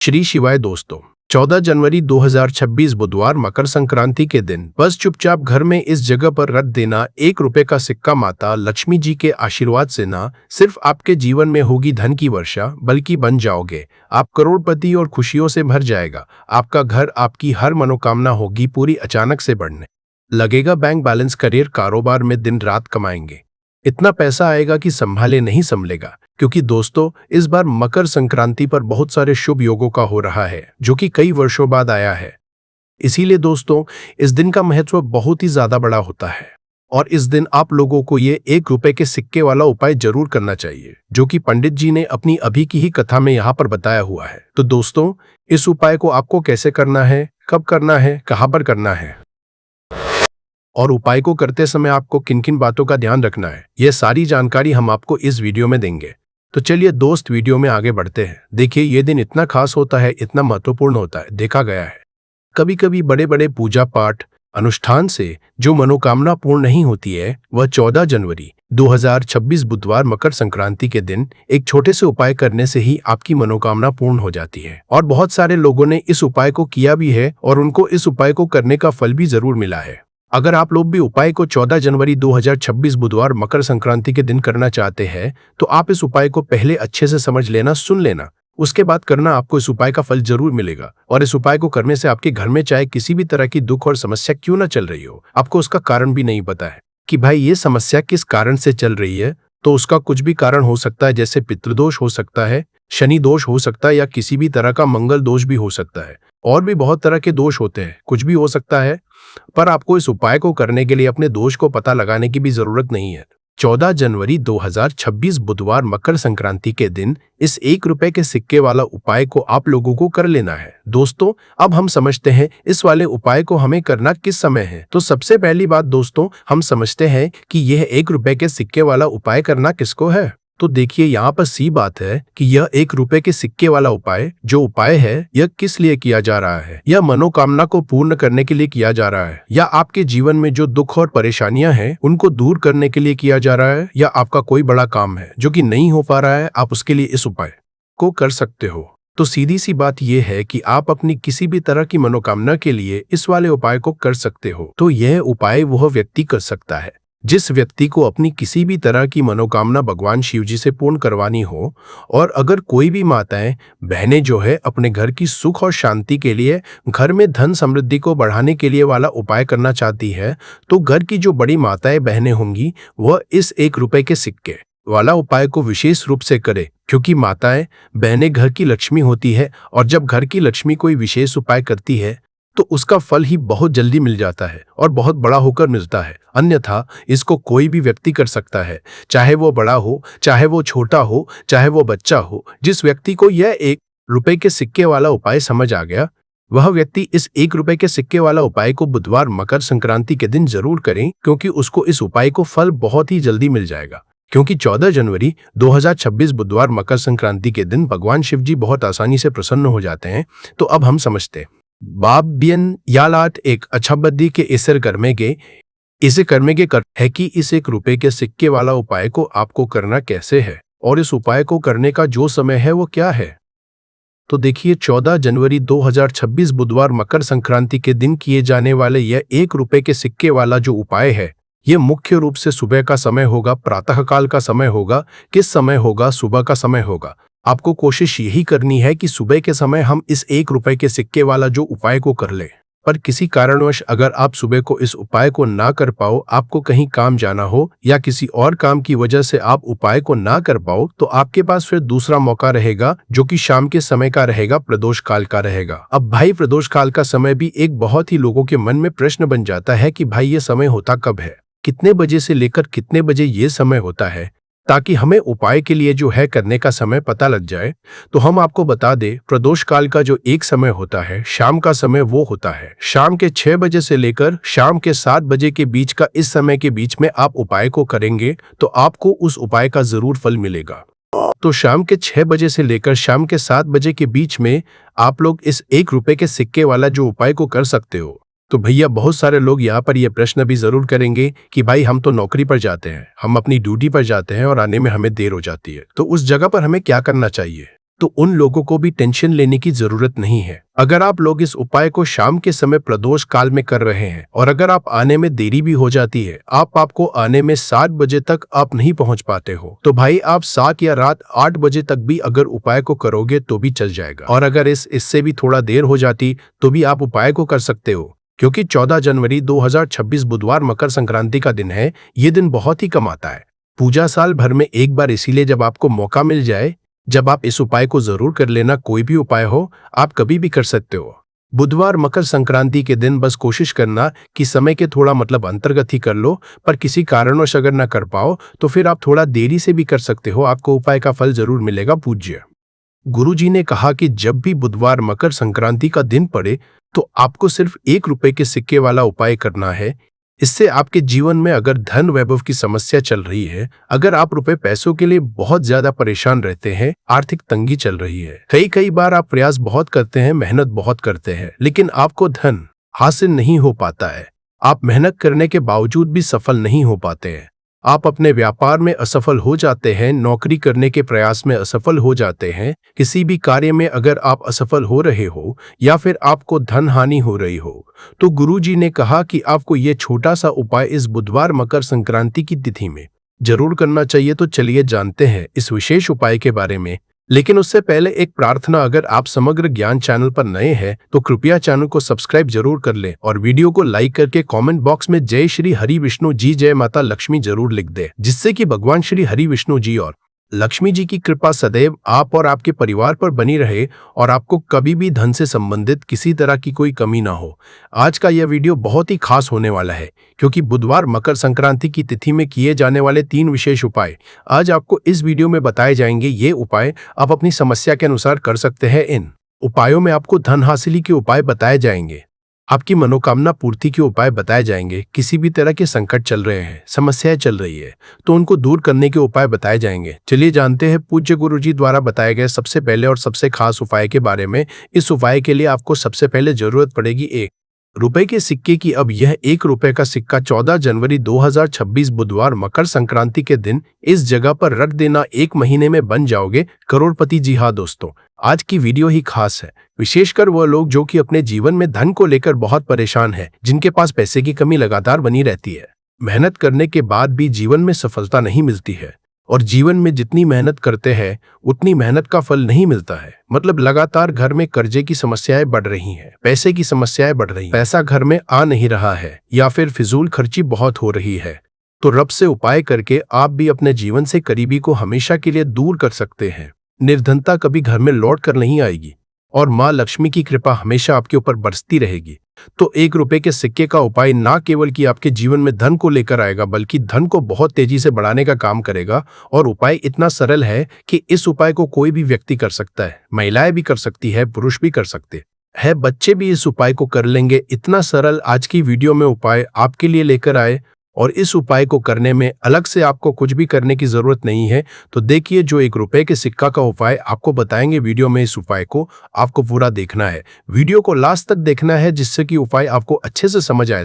श्री शिवाय दोस्तों, 14 जनवरी 2026 बुधवार मकर संक्रांति के दिन बस चुपचाप घर में इस जगह पर रख देना। 1 रुपए का सिक्का माता लक्ष्मी जी के आशीर्वाद से ना सिर्फ आपके जीवन में होगी धन की वर्षा, बल्कि बन जाओगे आप करोड़पति और खुशियों से भर जाएगा आपका घर। आपकी हर मनोकामना होगी पूरी, अचानक से बढ़ने लगेगा बैंक बैलेंस, करियर, कारोबार में दिन रात कमाएंगे। इतना पैसा आएगा कि संभाले नहीं संभलेगा। क्योंकि दोस्तों, इस बार मकर संक्रांति पर बहुत सारे शुभ योगों का हो रहा है, जो कि कई वर्षों बाद आया है। इसीलिए दोस्तों, इस दिन का महत्व बहुत ही ज्यादा बड़ा होता है और इस दिन आप लोगों को ये 1 रुपए के सिक्के वाला उपाय जरूर करना चाहिए, जो कि पंडित जी ने अपनी अभी की ही कथा में यहाँ पर बताया हुआ है। तो दोस्तों, इस उपाय को आपको कैसे करना है, कब करना है, कहाँ पर करना है और उपाय को करते समय आपको किन किन बातों का ध्यान रखना है, यह सारी जानकारी हम आपको इस वीडियो में देंगे। तो चलिए दोस्त, वीडियो में आगे बढ़ते हैं। देखिए, ये दिन इतना खास होता है, इतना महत्वपूर्ण होता है। देखा गया है कभी कभी बड़े बड़े पूजा पाठ अनुष्ठान से जो मनोकामना पूर्ण नहीं होती है, वह 14 जनवरी 2026 बुधवार मकर संक्रांति के दिन एक छोटे से उपाय करने से ही आपकी मनोकामना पूर्ण हो जाती है। और बहुत सारे लोगों ने इस उपाय को किया भी है और उनको इस उपाय को करने का फल भी जरूर मिला है। अगर आप लोग भी उपाय को 14 जनवरी 2026 बुधवार मकर संक्रांति के दिन करना चाहते हैं, तो आप इस उपाय को पहले अच्छे से समझ लेना, सुन लेना, उसके बाद करना। आपको इस उपाय का फल जरूर मिलेगा। और इस उपाय को करने से आपके घर में चाहे किसी भी तरह की दुख और समस्या क्यों ना चल रही हो, आपको उसका कारण भी नहीं पता है कि भाई ये समस्या किस कारण से चल रही है, तो उसका कुछ भी कारण हो सकता है। जैसे पितृदोष हो सकता है, शनि दोष हो सकता है, या किसी भी तरह का मंगल दोष भी हो सकता है। और भी बहुत तरह के दोष होते हैं, कुछ भी हो सकता है। पर आपको इस उपाय को करने के लिए अपने दोष को पता लगाने की भी जरूरत नहीं है। 14 जनवरी 2026 बुधवार मकर संक्रांति के दिन इस 1 रुपए के सिक्के वाला उपाय को आप लोगों को कर लेना है। दोस्तों, अब हम समझते हैं इस वाले उपाय को हमें करना किस समय है। तो सबसे पहली बात दोस्तों, हम समझते हैं कि यह 1 रुपए के सिक्के वाला उपाय करना किसको है। तो देखिए, यहाँ पर सी बात है कि यह 1 रुपए के सिक्के वाला उपाय जो उपाय है, यह किस लिए किया जा रहा है। यह मनोकामना को पूर्ण करने के लिए किया जा रहा है, या आपके जीवन में जो दुख और परेशानियां हैं उनको दूर करने के लिए किया जा रहा है, या आपका कोई बड़ा काम है जो कि नहीं हो पा रहा है, आप उसके लिए इस उपाय को कर सकते हो। तो सीधी सी बात यह है कि आप अपनी किसी भी तरह की मनोकामना के लिए इस वाले उपाय को कर सकते हो। तो यह उपाय वह व्यक्ति कर सकता है जिस व्यक्ति को अपनी किसी भी तरह की मनोकामना भगवान शिव जी से पूर्ण करवानी हो। और अगर कोई भी माताएं बहनें जो है अपने घर की सुख और शांति के लिए, घर में धन समृद्धि को बढ़ाने के लिए वाला उपाय करना चाहती है, तो घर की जो बड़ी माताएं बहनें होंगी वह इस 1 रुपए के सिक्के वाला उपाय को विशेष रूप से करे। क्योंकि माताएं बहनें घर की लक्ष्मी होती है, और जब घर की लक्ष्मी कोई विशेष उपाय करती है तो उसका फल ही बहुत जल्दी मिल जाता है और बहुत बड़ा होकर मिलता है। अन्यथा इसको कोई भी व्यक्ति कर सकता है, चाहे वो बड़ा हो, चाहे वो छोटा हो, चाहे वो बच्चा हो। जिस व्यक्ति को यह 1 रुपए के सिक्के वाला उपाय समझ आ गया, वह व्यक्ति इस 1 रुपए के सिक्के वाला उपाय को बुधवार मकर संक्रांति के दिन जरूर करें, क्योंकि उसको इस उपाय को फल बहुत ही जल्दी मिल जाएगा। क्योंकि 14 जनवरी 2026 बुधवार मकर संक्रांति के दिन भगवान शिव जी बहुत आसानी से प्रसन्न हो जाते हैं। तो अब हम समझते बाप बियन यालाट एक अच्छा बद्दी के इसे करने के कर है कि इस 1 रुपए के सिक्के वाला उपाय को आपको करना कैसे है और इस उपाय को करने का जो समय है वो क्या है। तो देखिए, 14 जनवरी 2026 बुधवार मकर संक्रांति के दिन किए जाने वाले यह 1 रुपए के सिक्के वाला जो उपाय है, यह मुख्य रूप से सुबह का समय होगा, प्रातःकाल का समय होगा। किस समय होगा? सुबह का समय होगा। आपको कोशिश यही करनी है कि सुबह के समय हम इस 1 रुपए के सिक्के वाला जो उपाय को कर ले। पर किसी कारणवश अगर आप सुबह को इस उपाय को ना कर पाओ, आपको कहीं काम जाना हो या किसी और काम की वजह से आप उपाय को ना कर पाओ, तो आपके पास फिर दूसरा मौका रहेगा, जो कि शाम के समय का रहेगा, प्रदोष काल का रहेगा। अब भाई, प्रदोष काल का समय भी एक बहुत ही लोगों के मन में प्रश्न बन जाता है कि भाई ये समय होता कब है, कितने बजे से लेकर कितने बजे ये समय होता है, ताकि हमें उपाय के लिए जो है करने का समय पता लग जाए। तो हम आपको बता दें, प्रदोष काल का जो एक समय होता है, शाम का समय, वो होता है शाम के 6 बजे से लेकर शाम के 7 बजे के बीच का। इस समय के बीच में आप उपाय को करेंगे तो आपको उस उपाय का जरूर फल मिलेगा। तो शाम के 6 बजे से लेकर शाम के 7 बजे के बीच में आप लोग इस 1 रुपए के सिक्के वाला जो उपाय को कर सकते हो। तो भैया, बहुत सारे लोग यहाँ पर यह प्रश्न भी जरूर करेंगे कि भाई हम तो नौकरी पर जाते हैं, हम अपनी ड्यूटी पर जाते हैं और आने में हमें देर हो जाती है, तो उस जगह पर हमें क्या करना चाहिए। तो उन लोगों को भी टेंशन लेने की जरूरत नहीं है। अगर आप लोग इस उपाय को शाम के समय प्रदोष काल में कर रहे हैं और अगर आप आने में देरी भी हो जाती है, आपको आने में 7 बजे तक आप नहीं पहुंच पाते हो, तो भाई आप 7 या रात 8 बजे तक भी अगर उपाय को करोगे तो भी चल जाएगा। और अगर इससे भी थोड़ा देर हो जाती तो भी आप उपाय को कर सकते हो, क्योंकि 14 जनवरी 2026 बुधवार मकर संक्रांति का दिन है। ये दिन बहुत ही कम आता है। पूजा साल भर में एक बार, इसीलिए जब आपको मौका मिल जाए, जब आप इस उपाय को जरूर कर लेना। कोई भी उपाय हो, आप कभी भी कर सकते हो। बुधवार मकर संक्रांति के दिन बस कोशिश करना कि समय के थोड़ा अंतर्गत ही कर लो, पर किसी कारणवश अगर ना कर पाओ तो फिर आप थोड़ा देरी से भी कर सकते हो। आपको उपाय का फल जरूर मिलेगा। पूज्य गुरुजी ने कहा कि जब भी बुधवार मकर संक्रांति का दिन पड़े तो आपको सिर्फ 1 रुपए के सिक्के वाला उपाय करना है। इससे आपके जीवन में अगर धन वैभव की समस्या चल रही है, अगर आप रुपए पैसों के लिए बहुत ज्यादा परेशान रहते हैं, आर्थिक तंगी चल रही है, कई बार आप प्रयास बहुत करते हैं, मेहनत बहुत करते हैं, लेकिन आपको धन हासिल नहीं हो पाता है। आप मेहनत करने के बावजूद भी सफल नहीं हो पाते हैं। आप अपने व्यापार में असफल हो जाते हैं, नौकरी करने के प्रयास में असफल हो जाते हैं, किसी भी कार्य में अगर आप असफल हो रहे हो या फिर आपको धन हानि हो रही हो, तो गुरुजी ने कहा कि आपको ये छोटा सा उपाय इस बुधवार मकर संक्रांति की तिथि में जरूर करना चाहिए। तो चलिए जानते हैं इस विशेष उपाय के बारे में। लेकिन उससे पहले एक प्रार्थना, अगर आप समग्र ज्ञान चैनल पर नए हैं तो कृपया चैनल को सब्सक्राइब जरूर कर लें और वीडियो को लाइक करके कमेंट बॉक्स में जय श्री हरि विष्णु जी, जय माता लक्ष्मी जरूर लिख दें, जिससे कि भगवान श्री हरि विष्णु जी और लक्ष्मी जी की कृपा सदैव आप और आपके परिवार पर बनी रहे और आपको कभी भी धन से संबंधित किसी तरह की कोई कमी ना हो। आज का यह वीडियो बहुत ही खास होने वाला है, क्योंकि बुधवार मकर संक्रांति की तिथि में किए जाने वाले 3 विशेष उपाय आज आपको इस वीडियो में बताए जाएंगे। ये उपाय आप अपनी समस्या के अनुसार कर सकते हैं। इन उपायों में आपको धन हासिल के उपाय बताए जाएंगे, आपकी मनोकामना पूर्ति के उपाय बताए जाएंगे, किसी भी तरह के संकट चल रहे हैं, समस्याएं चल रही है तो उनको दूर करने के उपाय बताए जाएंगे। चलिए जानते हैं पूज्य गुरुजी द्वारा बताए गए सबसे पहले और सबसे खास उपाय के बारे में। इस उपाय के लिए आपको सबसे पहले जरूरत पड़ेगी 1 रुपए के सिक्के की। अब यह 1 रुपए का सिक्का 14 जनवरी 2026 बुधवार मकर संक्रांति के दिन इस जगह पर रख देना। 1 महीने में बन जाओगे करोड़पति। जी हाँ दोस्तों, आज की वीडियो ही खास है, विशेषकर वह लोग जो कि अपने जीवन में धन को लेकर बहुत परेशान हैं, जिनके पास पैसे की कमी लगातार बनी रहती है, मेहनत करने के बाद भी जीवन में सफलता नहीं मिलती है और जीवन में जितनी मेहनत करते हैं उतनी मेहनत का फल नहीं मिलता है। मतलब लगातार घर में कर्जे की समस्याएं बढ़ रही हैं, पैसे की समस्याएं बढ़ रही हैं, पैसा घर में आ नहीं रहा है या फिर फिजूल खर्ची बहुत हो रही है। तो रब से उपाय करके आप भी अपने जीवन से करीबी को हमेशा के लिए दूर कर सकते हैं। निर्धनता कभी घर में लौट कर नहीं आएगी और माँ लक्ष्मी की कृपा हमेशा आपके ऊपर बरसती रहेगी। तो 1 रुपए के सिक्के का उपाय ना केवल कि आपके जीवन में धन को लेकर आएगा, बल्कि धन को बहुत तेजी से बढ़ाने का काम करेगा। और उपाय इतना सरल है कि इस उपाय को कोई भी व्यक्ति कर सकता है, महिलाएं भी कर सकती है, पुरुष भी कर सकते हैं, बच्चे भी इस उपाय को कर लेंगे। इतना सरल आज की वीडियो में उपाय आपके लिए लेकर आए और इस उपाय को करने में अलग से आपको कुछ भी करने की जरूरत नहीं है। तो देखिए, जो 1 रुपए के सिक्का का उपाय आपको बताएंगे वीडियो में, इस उपाय को आपको पूरा देखना है, वीडियो को लास्ट तक देखना है, जिससे कि उपाय आपको अच्छे से समझ आए।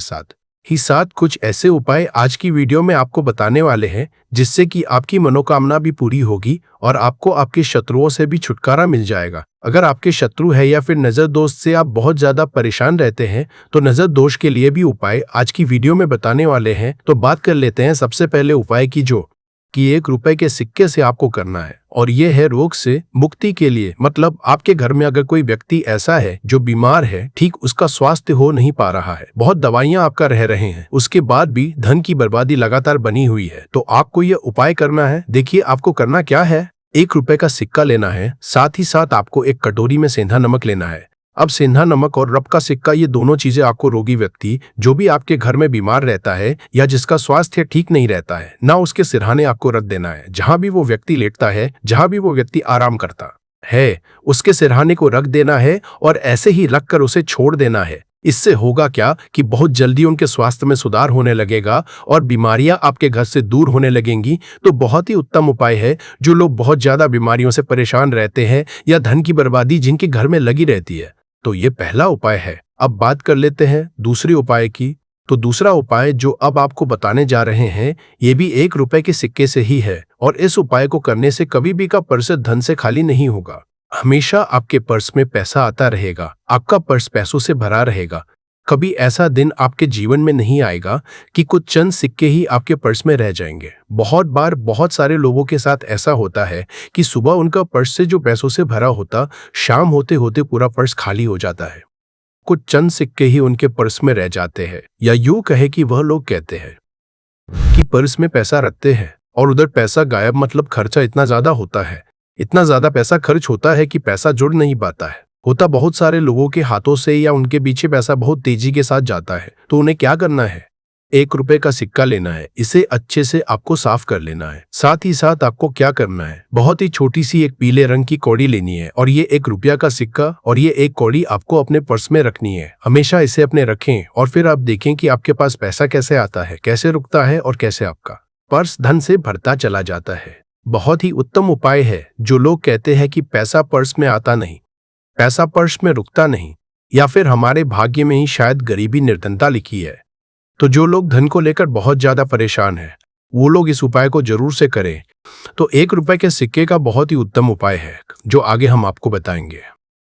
साथ कुछ ऐसे उपाय आज की वीडियो में आपको बताने वाले हैं जिससे कि आपकी मनोकामना भी पूरी होगी और आपको आपके शत्रुओं से भी छुटकारा मिल जाएगा। अगर आपके शत्रु है या फिर नजर दोष से आप बहुत ज्यादा परेशान रहते हैं तो नजर दोष के लिए भी उपाय आज की वीडियो में बताने वाले हैं। तो बात कर लेते हैं सबसे पहले उपाय की, जो कि 1 रुपए के सिक्के से आपको करना है, और यह है रोग से मुक्ति के लिए। मतलब आपके घर में अगर कोई व्यक्ति ऐसा है जो बीमार है, ठीक उसका स्वास्थ्य हो नहीं पा रहा है, बहुत दवाइयां आपका रह रहे हैं, उसके बाद भी धन की बर्बादी लगातार बनी हुई है, तो आपको यह उपाय करना है। देखिए आपको करना क्या है, 1 रुपए का सिक्का लेना है, साथ ही साथ आपको एक कटोरी में सेंधा नमक लेना है। अब सेंधा नमक और रब का सिक्का, ये दोनों चीजें आपको रोगी व्यक्ति जो भी आपके घर में बीमार रहता है या जिसका स्वास्थ्य ठीक नहीं रहता है ना, उसके सिरहाने आपको रख देना है। जहां भी वो व्यक्ति लेटता है, जहां भी वो व्यक्ति आराम करता है, उसके सिरहाने को रख देना है और ऐसे ही रख कर उसे छोड़ देना है। इससे होगा क्या कि बहुत जल्दी उनके स्वास्थ्य में सुधार होने लगेगा और बीमारियां आपके घर से दूर होने लगेंगी। तो बहुत ही उत्तम उपाय है। जो लोग बहुत ज्यादा बीमारियों से परेशान रहते हैं या धन की बर्बादी जिनके घर में लगी रहती है, तो ये पहला उपाय है। अब बात कर लेते हैं दूसरे उपाय की। तो दूसरा उपाय जो अब आपको बताने जा रहे हैं, ये भी 1 रुपए के सिक्के से ही है और इस उपाय को करने से कभी भी का परिषद धन से खाली नहीं होगा। हमेशा आपके पर्स में पैसा आता रहेगा, आपका पर्स पैसों से भरा रहेगा। कभी ऐसा दिन आपके जीवन में नहीं आएगा कि कुछ चंद सिक्के ही आपके पर्स में रह जाएंगे। बहुत बार बहुत सारे लोगों के साथ ऐसा होता है कि सुबह उनका पर्स से जो पैसों से भरा होता, शाम होते होते पूरा पर्स खाली हो जाता है। कुछ चंद सिक्के ही उनके पर्स में रह जाते हैं, या यूं कहे कि वह लोग कहते हैं कि पर्स में पैसा रखते हैं और उधर पैसा गायब, मतलब खर्चा इतना ज्यादा होता है, इतना ज्यादा पैसा खर्च होता है कि पैसा जुड़ नहीं पाता है। होता बहुत सारे लोगों के हाथों से या उनके पीछे पैसा बहुत तेजी के साथ जाता है। तो उन्हें क्या करना है? 1 रुपए का सिक्का लेना है, इसे अच्छे से आपको साफ कर लेना है। साथ ही साथ आपको क्या करना है, बहुत ही छोटी सी एक पीले रंग की कौड़ी लेनी है और ये 1 रुपया का सिक्का और ये एक कौड़ी आपको अपने पर्स में रखनी है। हमेशा इसे अपने रखें और फिर आप देखें कि आपके पास पैसा कैसे आता है, कैसे रुकता है और कैसे आपका पर्स धन से भरता चला जाता है। बहुत ही उत्तम उपाय है। जो लोग कहते हैं कि पैसा पर्स में आता नहीं, पैसा पर्स में रुकता नहीं, या फिर हमारे भाग्य में ही शायद गरीबी निर्धनता लिखी है, तो जो लोग धन को लेकर बहुत ज्यादा परेशान हैं, वो लोग इस उपाय को जरूर से करें। तो 1 रुपए के सिक्के का बहुत ही उत्तम उपाय है जो आगे हम आपको बताएंगे,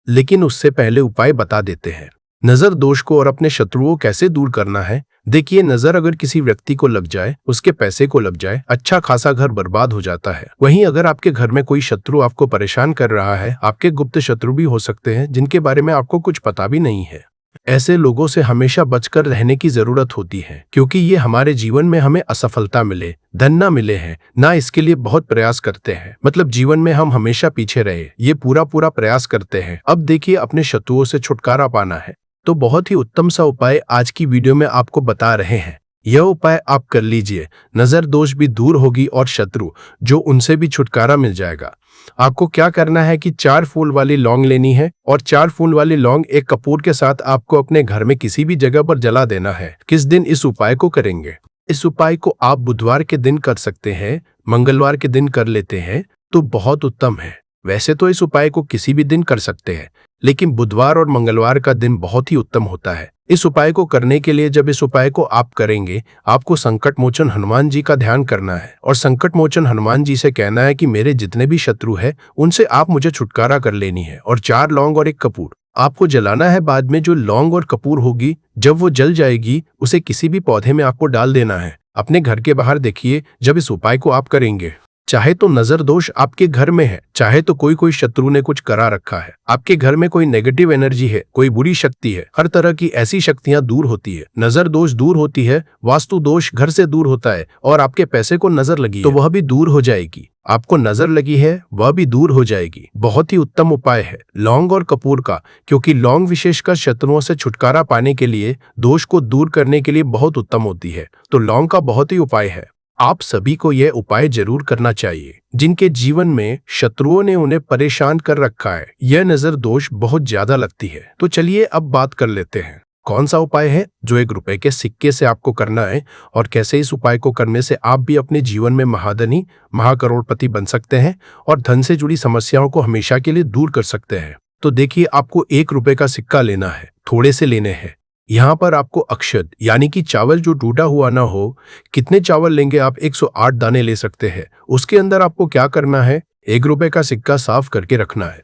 लेकिन उससे पहले उपाय बता देते हैं। नजर दोष को और अपने शत्रुओं कैसे दूर करना है। देखिए, नजर अगर किसी व्यक्ति को लग जाए, उसके पैसे को लग जाए, अच्छा खासा घर बर्बाद हो जाता है। वहीं अगर आपके घर में कोई शत्रु आपको परेशान कर रहा है, आपके गुप्त शत्रु भी हो सकते हैं जिनके बारे में आपको कुछ पता भी नहीं है, ऐसे लोगों से हमेशा बचकर रहने की जरूरत होती है, क्योंकि ये हमारे जीवन में हमें असफलता मिले, धन ना मिले हैं ना, इसके लिए बहुत प्रयास करते हैं। मतलब जीवन में हम हमेशा पीछे रहे, ये पूरा प्रयास करते हैं। अब देखिए, अपने शत्रुओं से छुटकारा पाना है तो बहुत ही उत्तम सा उपाय आज की वीडियो में आपको बता रहे हैं। यह उपाय आप कर लीजिए, नजर दोष भी दूर होगी और शत्रु जो उनसे भी छुटकारा मिल जाएगा। आपको क्या करना है कि 4 फूल वाली लौंग लेनी है और 4 फूल वाली लौंग एक कपूर के साथ आपको अपने घर में किसी भी जगह पर जला देना है। किस दिन इस उपाय को करेंगे? इस उपाय को आप बुधवार के दिन कर सकते हैं, मंगलवार के दिन कर लेते हैं तो बहुत उत्तम है। वैसे तो इस उपाय को किसी भी दिन कर सकते हैं, लेकिन बुधवार और मंगलवार का दिन बहुत ही उत्तम होता है। इस उपाय को करने के लिए जब इस उपाय को आप करेंगे, आपको संकट मोचन हनुमान जी का ध्यान करना है और संकट मोचन हनुमान जी से कहना है कि मेरे जितने भी शत्रु हैं उनसे आप मुझे छुटकारा कर लेनी है। और 4 लौंग और 1 कपूर आपको जलाना है। बाद में जो लौंग और कपूर होगी, जब वो जल जाएगी, उसे किसी भी पौधे में आपको डाल देना है। अपने घर के बाहर देखिए, जब इस उपाय को आप करेंगे, चाहे तो नजर दोष आपके घर में है, चाहे तो कोई शत्रु ने कुछ करा रखा है, आपके घर में कोई नेगेटिव एनर्जी है, कोई बुरी शक्ति है, हर तरह की ऐसी शक्तियां दूर होती है। नजर दोष दूर होती है, वास्तु दोष घर से दूर होता है, और आपके पैसे को नजर लगी तो वह भी दूर हो जाएगी। आपको नजर लगी है, वह भी दूर हो जाएगी। बहुत ही उत्तम उपाय है लौंग और कपूर का, क्योंकि लौंग विशेषकर शत्रुओं से छुटकारा पाने के लिए, दोष को दूर करने के लिए बहुत उत्तम होती है। तो लौंग का बहुत ही उपाय है। आप सभी को यह उपाय जरूर करना चाहिए जिनके जीवन में शत्रुओं ने उन्हें परेशान कर रखा है, यह नजर दोष बहुत ज्यादा लगती है। तो चलिए अब बात कर लेते हैं कौन सा उपाय है जो 1 रुपए के सिक्के से आपको करना है और कैसे इस उपाय को करने से आप भी अपने जीवन में महाधनी, महाकरोड़पति बन सकते हैं और धन से जुड़ी समस्याओं को हमेशा के लिए दूर कर सकते हैं। तो देखिए, आपको 1 रुपए का सिक्का लेना है, थोड़े से लेने हैं। यहाँ पर आपको अक्षत यानी कि चावल जो टूटा हुआ ना हो, कितने चावल लेंगे आप? 108 दाने ले सकते हैं। उसके अंदर आपको क्या करना है, 1 रुपए का सिक्का साफ करके रखना है।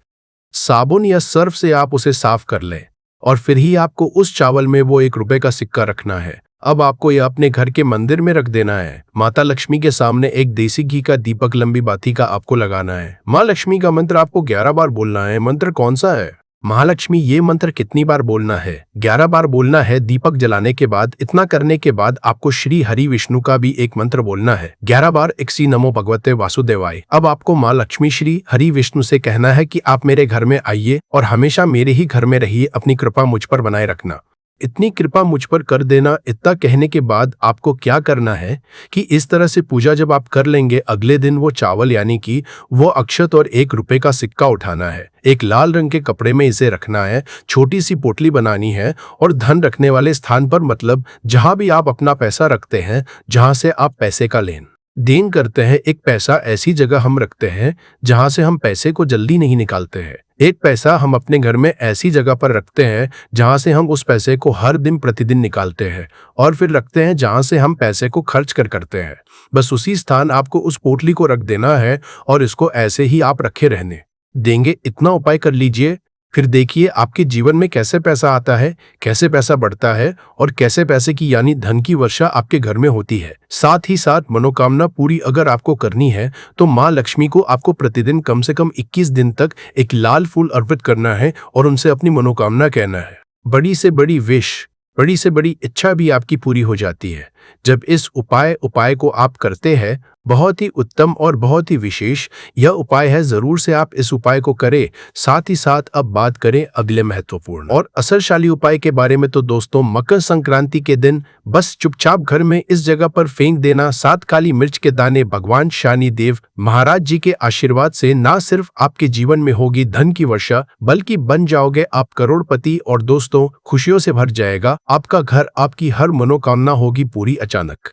साबुन या सर्फ से आप उसे साफ कर लें और फिर ही आपको उस चावल में वो 1 रुपए का सिक्का रखना है। अब आपको यह अपने घर के मंदिर में रख देना है। माता लक्ष्मी के सामने एक देसी घी का दीपक लंबी बाती का आपको लगाना है। माँ लक्ष्मी का मंत्र आपको 11 बार बोलना है। मंत्र कौन सा है? महालक्ष्मी, ये मंत्र कितनी बार बोलना है? 11 बार बोलना है दीपक जलाने के बाद। इतना करने के बाद आपको श्री हरि विष्णु का भी एक मंत्र बोलना है 11 बार, इक्सी नमो भगवते वासुदेवाय। अब आपको माँ लक्ष्मी श्री हरि विष्णु से कहना है कि आप मेरे घर में आइए और हमेशा मेरे ही घर में रहिए, अपनी कृपा मुझ पर बनाए रखना। इतनी कृपा मुझ पर कर देना। इतना कहने के बाद आपको क्या करना है कि इस तरह से पूजा जब आप कर लेंगे, अगले दिन वो चावल यानी कि वो अक्षत और 1 रुपए का सिक्का उठाना है। एक लाल रंग के कपड़े में इसे रखना है, छोटी सी पोटली बनानी है और धन रखने वाले स्थान पर, मतलब जहां भी आप अपना पैसा रखते हैं, जहां से आप पैसे का लेन देन करते हैं, एक पैसा ऐसी जगह हम रखते हैं जहां से हम पैसे को जल्दी नहीं निकालते हैं। एक पैसा हम अपने घर में ऐसी जगह पर रखते हैं जहां से हम उस पैसे को हर दिन प्रतिदिन निकालते हैं, और फिर रखते हैं जहां से हम पैसे को खर्च करते हैं। बस उसी स्थान आपको उस पोटली को रख देना है और इसको ऐसे ही आप रखे रहने। देंगे, इतना उपाय कर लीजिए, फिर देखिए आपके जीवन में कैसे पैसा आता है, कैसे पैसा बढ़ता है और कैसे पैसे की यानी धन की वर्षा आपके घर में होती है। साथ ही साथ मनोकामना पूरी अगर आपको करनी है तो माँ लक्ष्मी को आपको प्रतिदिन कम से कम 21 दिन तक एक लाल फूल अर्पित करना है और उनसे अपनी मनोकामना कहना है। बड़ी से बड़ी विश, बड़ी से बड़ी इच्छा भी आपकी पूरी हो जाती है जब इस उपाय को आप करते हैं। बहुत ही उत्तम और बहुत ही विशेष यह उपाय है, जरूर से आप इस उपाय को करें। साथ ही साथ अब बात करें अगले महत्वपूर्ण और असरशाली उपाय के बारे में। तो दोस्तों, मकर संक्रांति के दिन बस चुपचाप घर में इस जगह पर फेंक देना 7 काली मिर्च के दाने। भगवान शनि देव महाराज जी के आशीर्वाद से ना सिर्फ आपके जीवन में होगी धन की वर्षा, बल्कि बन जाओगे आप करोड़पति और दोस्तों खुशियों से भर जाएगा आपका घर। आपकी हर मनोकामना होगी पूरी। अचानक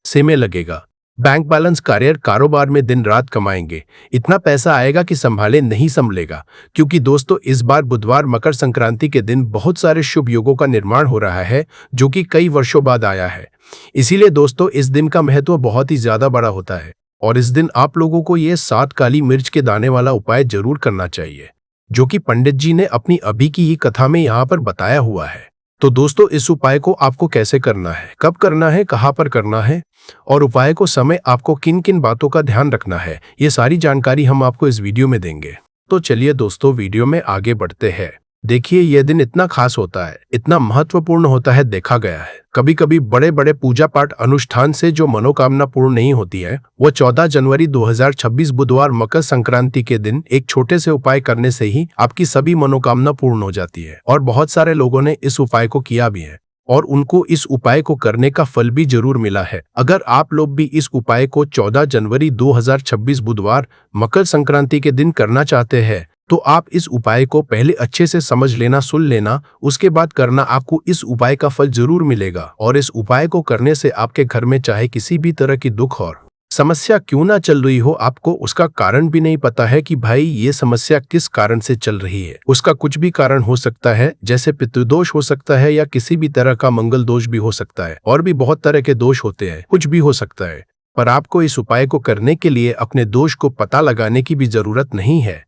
से में लगेगा बैंक बैलेंस, करियर, कारोबार में दिन रात कमाएंगे, इतना पैसा आएगा कि संभाले नहीं संभलेगा। क्योंकि दोस्तों इस बार बुधवार मकर संक्रांति के दिन बहुत सारे शुभ योगों का निर्माण हो रहा है जो कि कई वर्षों बाद आया है। इसीलिए दोस्तों इस दिन का महत्व बहुत ही ज्यादा बड़ा होता है और इस दिन आप लोगों को ये 7 काली मिर्च के दाने वाला उपाय जरूर करना चाहिए, जो कि पंडित जी ने अपनी अभी की ही कथा में यहाँ पर बताया हुआ है। तो दोस्तों इस उपाय को आपको कैसे करना है, कब करना है, कहाँ पर करना है और उपाय को समय आपको किन किन बातों का ध्यान रखना है, ये सारी जानकारी हम आपको इस वीडियो में देंगे। तो चलिए दोस्तों वीडियो में आगे बढ़ते हैं। देखिए यह दिन इतना खास होता है, इतना महत्वपूर्ण होता है, देखा गया है कभी कभी बड़े बड़े पूजा पाठ अनुष्ठान से जो मनोकामना पूर्ण नहीं होती है, वो 14 जनवरी 2026 बुधवार मकर संक्रांति के दिन एक छोटे से उपाय करने से ही आपकी सभी मनोकामना पूर्ण हो जाती है। और बहुत सारे लोगों ने इस उपाय को किया भी है और उनको इस उपाय को करने का फल भी जरूर मिला है। अगर आप लोग भी इस उपाय को 14 जनवरी 2026 बुधवार मकर संक्रांति के दिन करना चाहते हैं तो आप इस उपाय को पहले अच्छे से समझ लेना, सुन लेना, उसके बाद करना। आपको इस उपाय का फल जरूर मिलेगा और इस उपाय को करने से आपके घर में चाहे किसी भी तरह की दुख और समस्या क्यों ना चल रही हो, आपको उसका कारण भी नहीं पता है कि भाई ये समस्या किस कारण से चल रही है। उसका कुछ भी कारण हो सकता है, जैसे पितृदोष हो सकता है या किसी भी तरह का मंगल दोष भी हो सकता है और भी बहुत तरह के दोष होते हैं, कुछ भी हो सकता है। पर आपको इस उपाय को करने के लिए अपने दोष को पता लगाने की भी जरूरत नहीं है।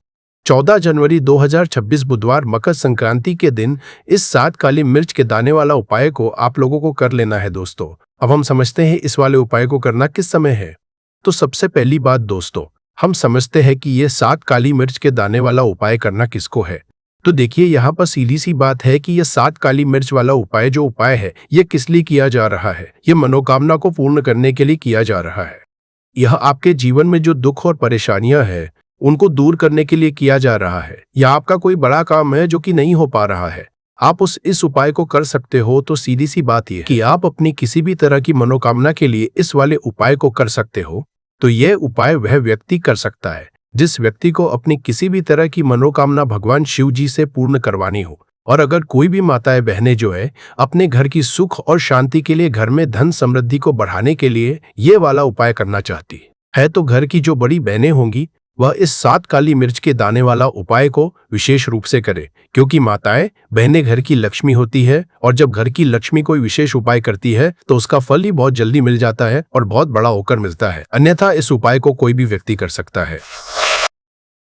14 जनवरी 2026 बुधवार मकर संक्रांति के दिन इस 7 काली मिर्च के दाने वाला उपाय को आप लोगों को कर लेना है। दोस्तों अब हम समझते हैं इस वाले उपाय को करना किस समय है। तो सबसे पहली बात दोस्तों, हम समझते हैं कि ये 7 काली मिर्च के दाने वाला उपाय करना किसको है। तो देखिए यहाँ पर सीधी सी बात है कि यह 7 काली मिर्च वाला उपाय जो उपाय है ये किस लिए किया जा रहा है। ये मनोकामना को पूर्ण करने के लिए किया जा रहा है। यह आपके जीवन में जो दुख और परेशानियां हैं उनको दूर करने के लिए किया जा रहा है, या आपका कोई बड़ा काम है जो कि नहीं हो पा रहा है, आप इस उपाय को कर सकते हो। तो सीधी सी बात यह है कि आप अपनी किसी भी तरह की मनोकामना के लिए इस वाले उपाय को कर सकते हो। तो यह उपाय वह व्यक्ति कर सकता है जिस व्यक्ति को अपनी किसी भी तरह की मनोकामना भगवान शिव जी से पूर्ण करवानी हो। और अगर कोई भी माताएं बहनें जो है अपने घर की सुख और शांति के लिए, घर में धन समृद्धि को बढ़ाने के लिए ये वाला उपाय करना चाहती है, तो घर की जो बड़ी बहनें होंगी वह इस 7 काली मिर्च के दाने वाला उपाय को विशेष रूप से करे। क्योंकि माताएं बहनें घर की लक्ष्मी होती है और जब घर की लक्ष्मी कोई विशेष उपाय करती है तो उसका फल ही बहुत जल्दी मिल जाता है और बहुत बड़ा होकर मिलता है। अन्यथा इस उपाय को कोई भी व्यक्ति कर सकता है,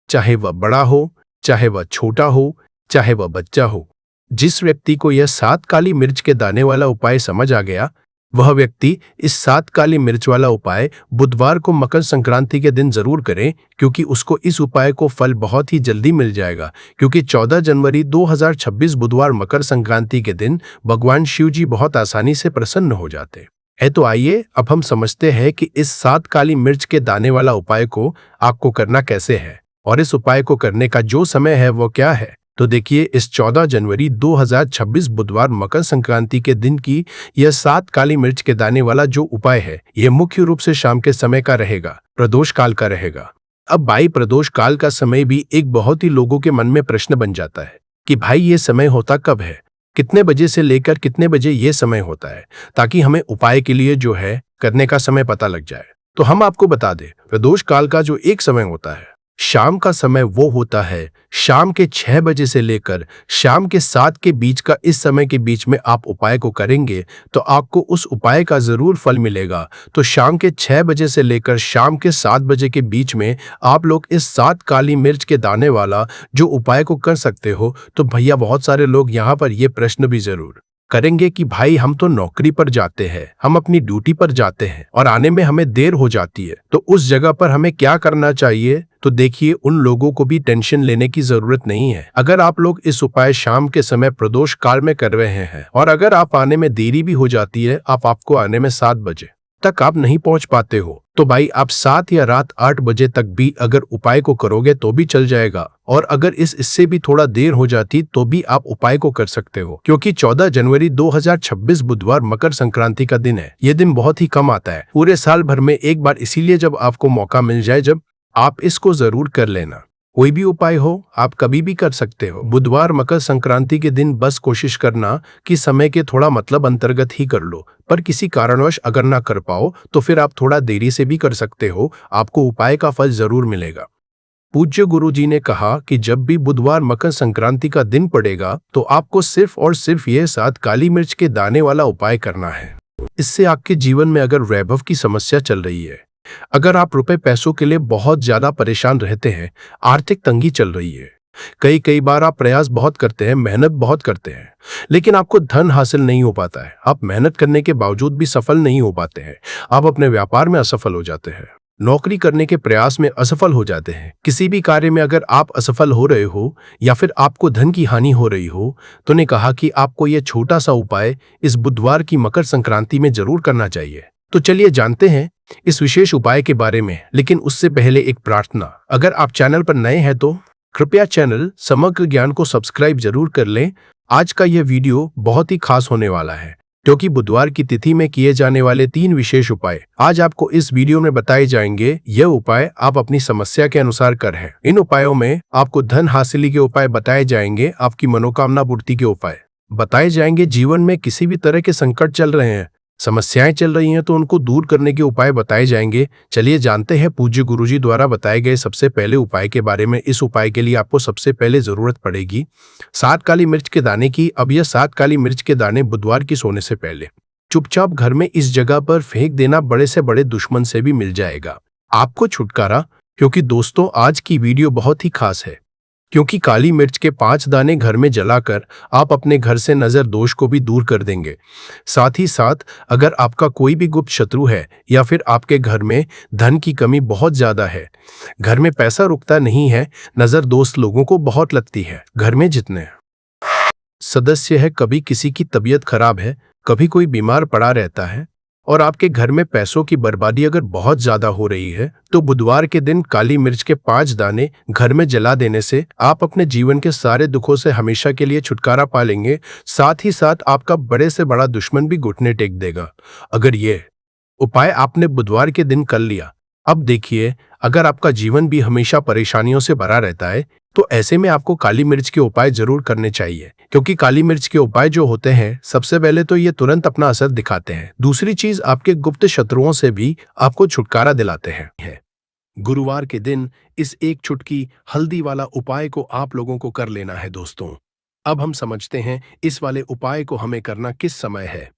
चाहे वह बड़ा हो, चाहे वह छोटा हो, चाहे वह बच्चा हो। जिस व्यक्ति को यह 7 काली मिर्च के दाने वाला उपाय समझ आ गया, वह व्यक्ति इस 7 काली मिर्च वाला उपाय बुधवार को मकर संक्रांति के दिन जरूर करें, क्योंकि उसको इस उपाय को फल बहुत ही जल्दी मिल जाएगा। क्योंकि 14 जनवरी 2026 बुधवार मकर संक्रांति के दिन भगवान शिव जी बहुत आसानी से प्रसन्न हो जाते हैं। तो आइए अब हम समझते हैं कि इस 7 काली मिर्च के दाने वाला उपाय को आपको करना कैसे है और इस उपाय को करने का जो समय है वो क्या है। तो देखिए इस 14 जनवरी 2026 बुधवार मकर संक्रांति के दिन की यह 7 काली मिर्च के दाने वाला जो उपाय है यह मुख्य रूप से शाम के समय का रहेगा, प्रदोष काल का रहेगा। अब भाई प्रदोष काल का समय भी एक बहुत ही लोगों के मन में प्रश्न बन जाता है कि भाई ये समय होता कब है, कितने बजे से लेकर कितने बजे ये समय होता है, ताकि हमें उपाय के लिए जो है करने का समय पता लग जाए। तो हम आपको बता दें, प्रदोष काल का जो एक समय होता है शाम का समय वो होता है शाम के 6 बजे से लेकर शाम के 7 के बीच का। इस समय के बीच में आप उपाय को करेंगे तो आपको उस उपाय का जरूर फल मिलेगा। तो शाम के 6 बजे से लेकर शाम के 7 बजे के बीच में आप लोग इस 7 काली मिर्च के दाने वाला जो उपाय को कर सकते हो। तो भैया बहुत सारे लोग यहाँ पर ये प्रश्न भी जरूर करेंगे कि भाई हम तो नौकरी पर जाते हैं, हम अपनी ड्यूटी पर जाते हैं और आने में हमें देर हो जाती है, तो उस जगह पर हमें क्या करना चाहिए। तो देखिए, उन लोगों को भी टेंशन लेने की जरूरत नहीं है। अगर आप लोग इस उपाय शाम के समय प्रदोष काल में कर रहे हैं और अगर आप आने में देरी भी हो जाती है, आपको आने में 7 बजे तक आप नहीं पहुंच पाते हो, तो भाई आप 7 या रात 8 बजे तक भी अगर उपाय को करोगे तो भी चल जाएगा। और अगर इससे भी थोड़ा देर हो जाती तो भी आप उपाय को कर सकते हो, क्योंकि 14 जनवरी 2026 बुधवार मकर संक्रांति का दिन है। ये दिन बहुत ही कम आता है पूरे साल भर में एक बार, इसीलिए जब आपको मौका मिल जाए जब आप इसको जरूर कर लेना। कोई भी उपाय हो आप कभी भी कर सकते हो। बुधवार मकर संक्रांति के दिन बस कोशिश करना कि समय के थोड़ा मतलब अंतर्गत ही कर लो, पर किसी कारणवश अगर ना कर पाओ तो फिर आप थोड़ा देरी से भी कर सकते हो, आपको उपाय का फल जरूर मिलेगा। पूज्य गुरु जी ने कहा कि जब भी बुधवार मकर संक्रांति का दिन पड़ेगा तो आपको सिर्फ और सिर्फ यह 7 काली मिर्च के दाने वाला उपाय करना है। इससे आपके जीवन में अगर वैभव की समस्या चल रही है, अगर आप रुपए पैसों के लिए बहुत ज्यादा परेशान रहते हैं, आर्थिक तंगी चल रही है, कई बार आप प्रयास बहुत करते हैं, मेहनत बहुत करते हैं, लेकिन आपको धन हासिल नहीं हो पाता है, आप मेहनत करने के बावजूद भी सफल नहीं हो पाते हैं, आप अपने व्यापार में असफल हो जाते हैं, नौकरी करने के प्रयास में असफल हो जाते हैं, किसी भी कार्य में अगर आप असफल हो रहे हो या फिर आपको धन की हानि हो रही हो, तो ने कहा कि आपको यह छोटा सा उपाय इस बुधवार की मकर संक्रांति में जरूर करना चाहिए। तो चलिए जानते हैं इस विशेष उपाय के बारे में, लेकिन उससे पहले एक प्रार्थना। अगर आप चैनल पर नए हैं तो कृपया चैनल समग्र ज्ञान को सब्सक्राइब जरूर कर लें। आज का यह वीडियो बहुत ही खास होने वाला है, क्योंकि बुधवार की तिथि में किए जाने वाले 3 विशेष उपाय आज आपको इस वीडियो में बताए जाएंगे। यह उपाय आप अपनी समस्या के अनुसार कर हैं। इन उपायों में आपको धन हासिली के उपाय बताए जाएंगे, आपकी मनोकामना पूर्ति के उपाय बताए जाएंगे, जीवन में किसी भी तरह के संकट चल रहे हैं, समस्याएं चल रही हैं तो उनको दूर करने के उपाय बताए जाएंगे। चलिए जानते हैं पूज्य गुरुजी द्वारा बताए गए सबसे पहले उपाय के बारे में। इस उपाय के लिए आपको सबसे पहले जरूरत पड़ेगी 7 काली मिर्च के दाने की। अब यह 7 काली मिर्च के दाने बुधवार की सोने से पहले चुपचाप घर में इस जगह पर फेंक देना, बड़े से बड़े दुश्मन से भी मिल जाएगा आपको छुटकारा। क्योंकि दोस्तों आज की वीडियो बहुत ही खास है, क्योंकि काली मिर्च के 5 दाने घर में जलाकर आप अपने घर से नजर दोष को भी दूर कर देंगे। साथ ही साथ अगर आपका कोई भी गुप्त शत्रु है या फिर आपके घर में धन की कमी बहुत ज्यादा है, घर में पैसा रुकता नहीं है, नजर दोस्त लोगों को बहुत लगती है, घर में जितने सदस्य है, कभी किसी की तबीयत खराब है, कभी कोई बीमार पड़ा रहता है और आपके घर में पैसों की बर्बादी अगर बहुत ज्यादा हो रही है, तो बुधवार के दिन काली मिर्च के 5 दाने घर में जला देने से आप अपने जीवन के सारे दुखों से हमेशा के लिए छुटकारा पा लेंगे। साथ ही साथ आपका बड़े से बड़ा दुश्मन भी घुटने टेक देगा अगर ये उपाय आपने बुधवार के दिन कर लिया। अब देखिए, अगर आपका जीवन भी हमेशा परेशानियों से भरा रहता है तो ऐसे में आपको काली मिर्च के उपाय जरूर करने चाहिए, क्योंकि काली मिर्च के उपाय जो होते हैं सबसे पहले तो ये तुरंत अपना असर दिखाते हैं, दूसरी चीज आपके गुप्त शत्रुओं से भी आपको छुटकारा दिलाते हैं। गुरुवार के दिन इस एक चुटकी हल्दी वाला उपाय को आप लोगों को कर लेना है। दोस्तों अब हम समझते हैं इस वाले उपाय को हमें करना किस समय है।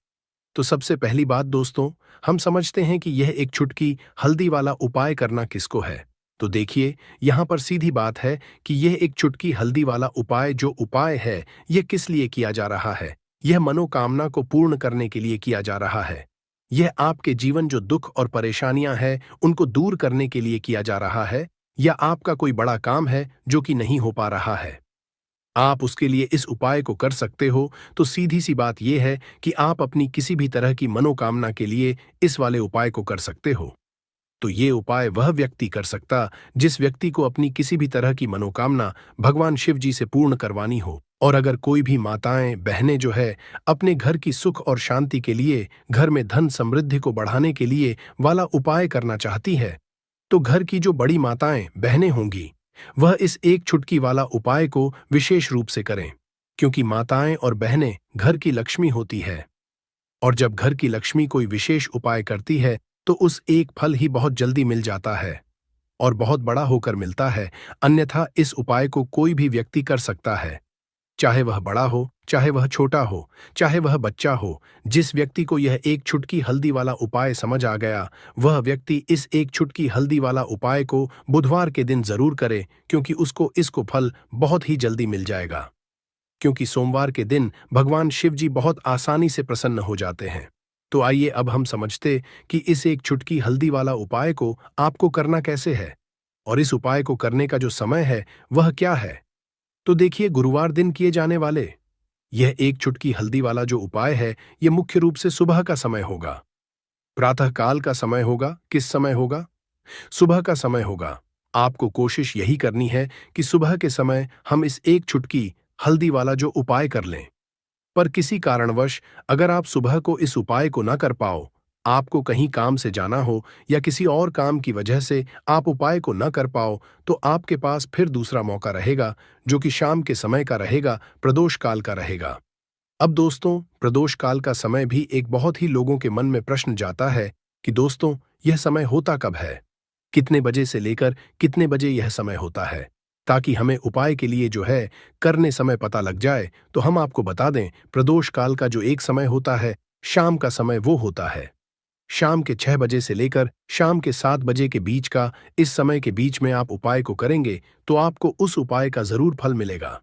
तो सबसे पहली बात दोस्तों, हम समझते हैं कि यह एक चुटकी हल्दी वाला उपाय करना किसको है। तो देखिए, यहाँ पर सीधी बात है कि यह एक चुटकी हल्दी वाला उपाय जो उपाय है यह किस लिए किया जा रहा है। यह मनोकामना को पूर्ण करने के लिए किया जा रहा है। यह आपके जीवन जो दुख और परेशानियां हैं उनको दूर करने के लिए किया जा रहा है, या आपका कोई बड़ा काम है जो कि नहीं हो पा रहा है, आप उसके लिए इस उपाय को कर सकते हो। तो सीधी सी बात यह है कि आप अपनी किसी भी तरह की मनोकामना के लिए इस वाले उपाय को कर सकते हो। तो ये उपाय वह व्यक्ति कर सकता जिस व्यक्ति को अपनी किसी भी तरह की मनोकामना भगवान शिव जी से पूर्ण करवानी हो। और अगर कोई भी माताएं बहनें जो है अपने घर की सुख और शांति के लिए, घर में धन समृद्धि को बढ़ाने के लिए वाला उपाय करना चाहती है, तो घर की जो बड़ी माताएं बहनें होंगी वह इस एक चुटकी वाला उपाय को विशेष रूप से करें, क्योंकि माताएं और बहनें घर की लक्ष्मी होती है। और जब घर की लक्ष्मी कोई विशेष उपाय करती है तो उस एक फल ही बहुत जल्दी मिल जाता है। और बहुत बड़ा होकर मिलता है। अन्यथा इस उपाय को कोई भी व्यक्ति कर सकता है, चाहे वह बड़ा हो, चाहे वह छोटा हो, चाहे वह बच्चा हो। जिस व्यक्ति को यह एक चुटकी हल्दी वाला उपाय समझ आ गया, वह व्यक्ति इस एक चुटकी हल्दी वाला उपाय को बुधवार के दिन जरूर करे, क्योंकि उसको इसको फल बहुत ही जल्दी मिल जाएगा। क्योंकि सोमवार के दिन भगवान शिव जी बहुत आसानी से प्रसन्न हो जाते हैं। तो आइए अब हम समझते कि इस एक चुटकी हल्दी वाला उपाय को आपको करना कैसे है, और इस उपाय को करने का जो समय है वह क्या है। तो देखिए, गुरुवार दिन किए जाने वाले यह एक चुटकी हल्दी वाला जो उपाय है, यह मुख्य रूप से सुबह का समय होगा। प्रातः काल का समय होगा। किस समय होगा? सुबह का समय होगा। आपको कोशिश यही करनी है कि सुबह के समय हम इस एक चुटकी हल्दी वाला जो उपाय कर लें। पर किसी कारणवश अगर आप सुबह को इस उपाय को ना कर पाओ, आपको कहीं काम से जाना हो या किसी और काम की वजह से आप उपाय को न कर पाओ, तो आपके पास फिर दूसरा मौका रहेगा, जो कि शाम के समय का रहेगा, प्रदोष काल का रहेगा। अब दोस्तों, प्रदोष काल का समय भी एक बहुत ही लोगों के मन में प्रश्न जाता है कि दोस्तों, यह समय होता कब है? कितने बजे से लेकर कितने बजे यह समय होता है? ताकि हमें उपाय के लिए जो है करने समय पता लग जाए, तो हम आपको बता दें, प्रदोष काल का जो एक समय होता है, शाम का समय वो होता है। शाम के 6 बजे से लेकर शाम के 7 बजे के बीच का, इस समय के बीच में आप उपाय को करेंगे तो आपको उस उपाय का जरूर फल मिलेगा।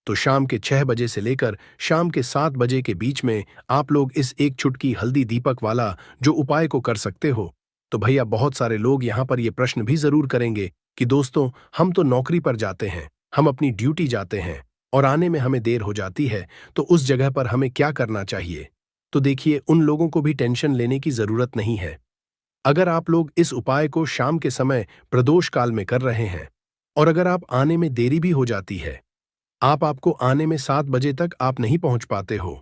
तो शाम के 6 बजे से लेकर शाम के 7 बजे के बीच में आप लोग इस एक चुटकी हल्दी दीपक वाला जो उपाय को कर सकते हो। तो भैया, बहुत सारे लोग यहाँ पर ये प्रश्न भी जरूर करेंगे कि दोस्तों, हम तो नौकरी पर जाते हैं, हम अपनी ड्यूटी जाते हैं और आने में हमें देर हो जाती है, तो उस जगह पर हमें क्या करना चाहिए? तो देखिए, उन लोगों को भी टेंशन लेने की जरूरत नहीं है। अगर आप लोग इस उपाय को शाम के समय प्रदोष काल में कर रहे हैं, और अगर आप आने में देरी भी हो जाती है, आपको आने में 7 बजे तक आप नहीं पहुंच पाते हो,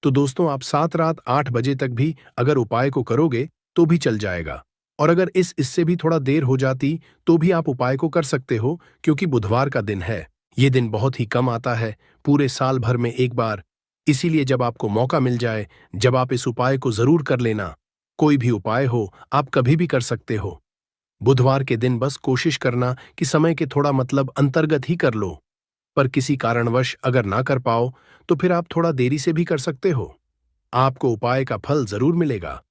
तो दोस्तों, आप 7 रात 8 बजे तक भी अगर उपाय को करोगे तो भी चल जाएगा। और अगर इससे भी थोड़ा देर हो जाती तो भी आप उपाय को कर सकते हो, क्योंकि बुधवार का दिन है। ये दिन बहुत ही कम आता है, पूरे साल भर में एक बार। इसीलिए जब आपको मौका मिल जाए, जब आप इस उपाय को जरूर कर लेना। कोई भी उपाय हो, आप कभी भी कर सकते हो। बुधवार के दिन बस कोशिश करना कि समय के थोड़ा मतलब अंतर्गत ही कर लो। पर किसी कारणवश अगर ना कर पाओ, तो फिर आप थोड़ा देरी से भी कर सकते हो। आपको उपाय का फल जरूर मिलेगा।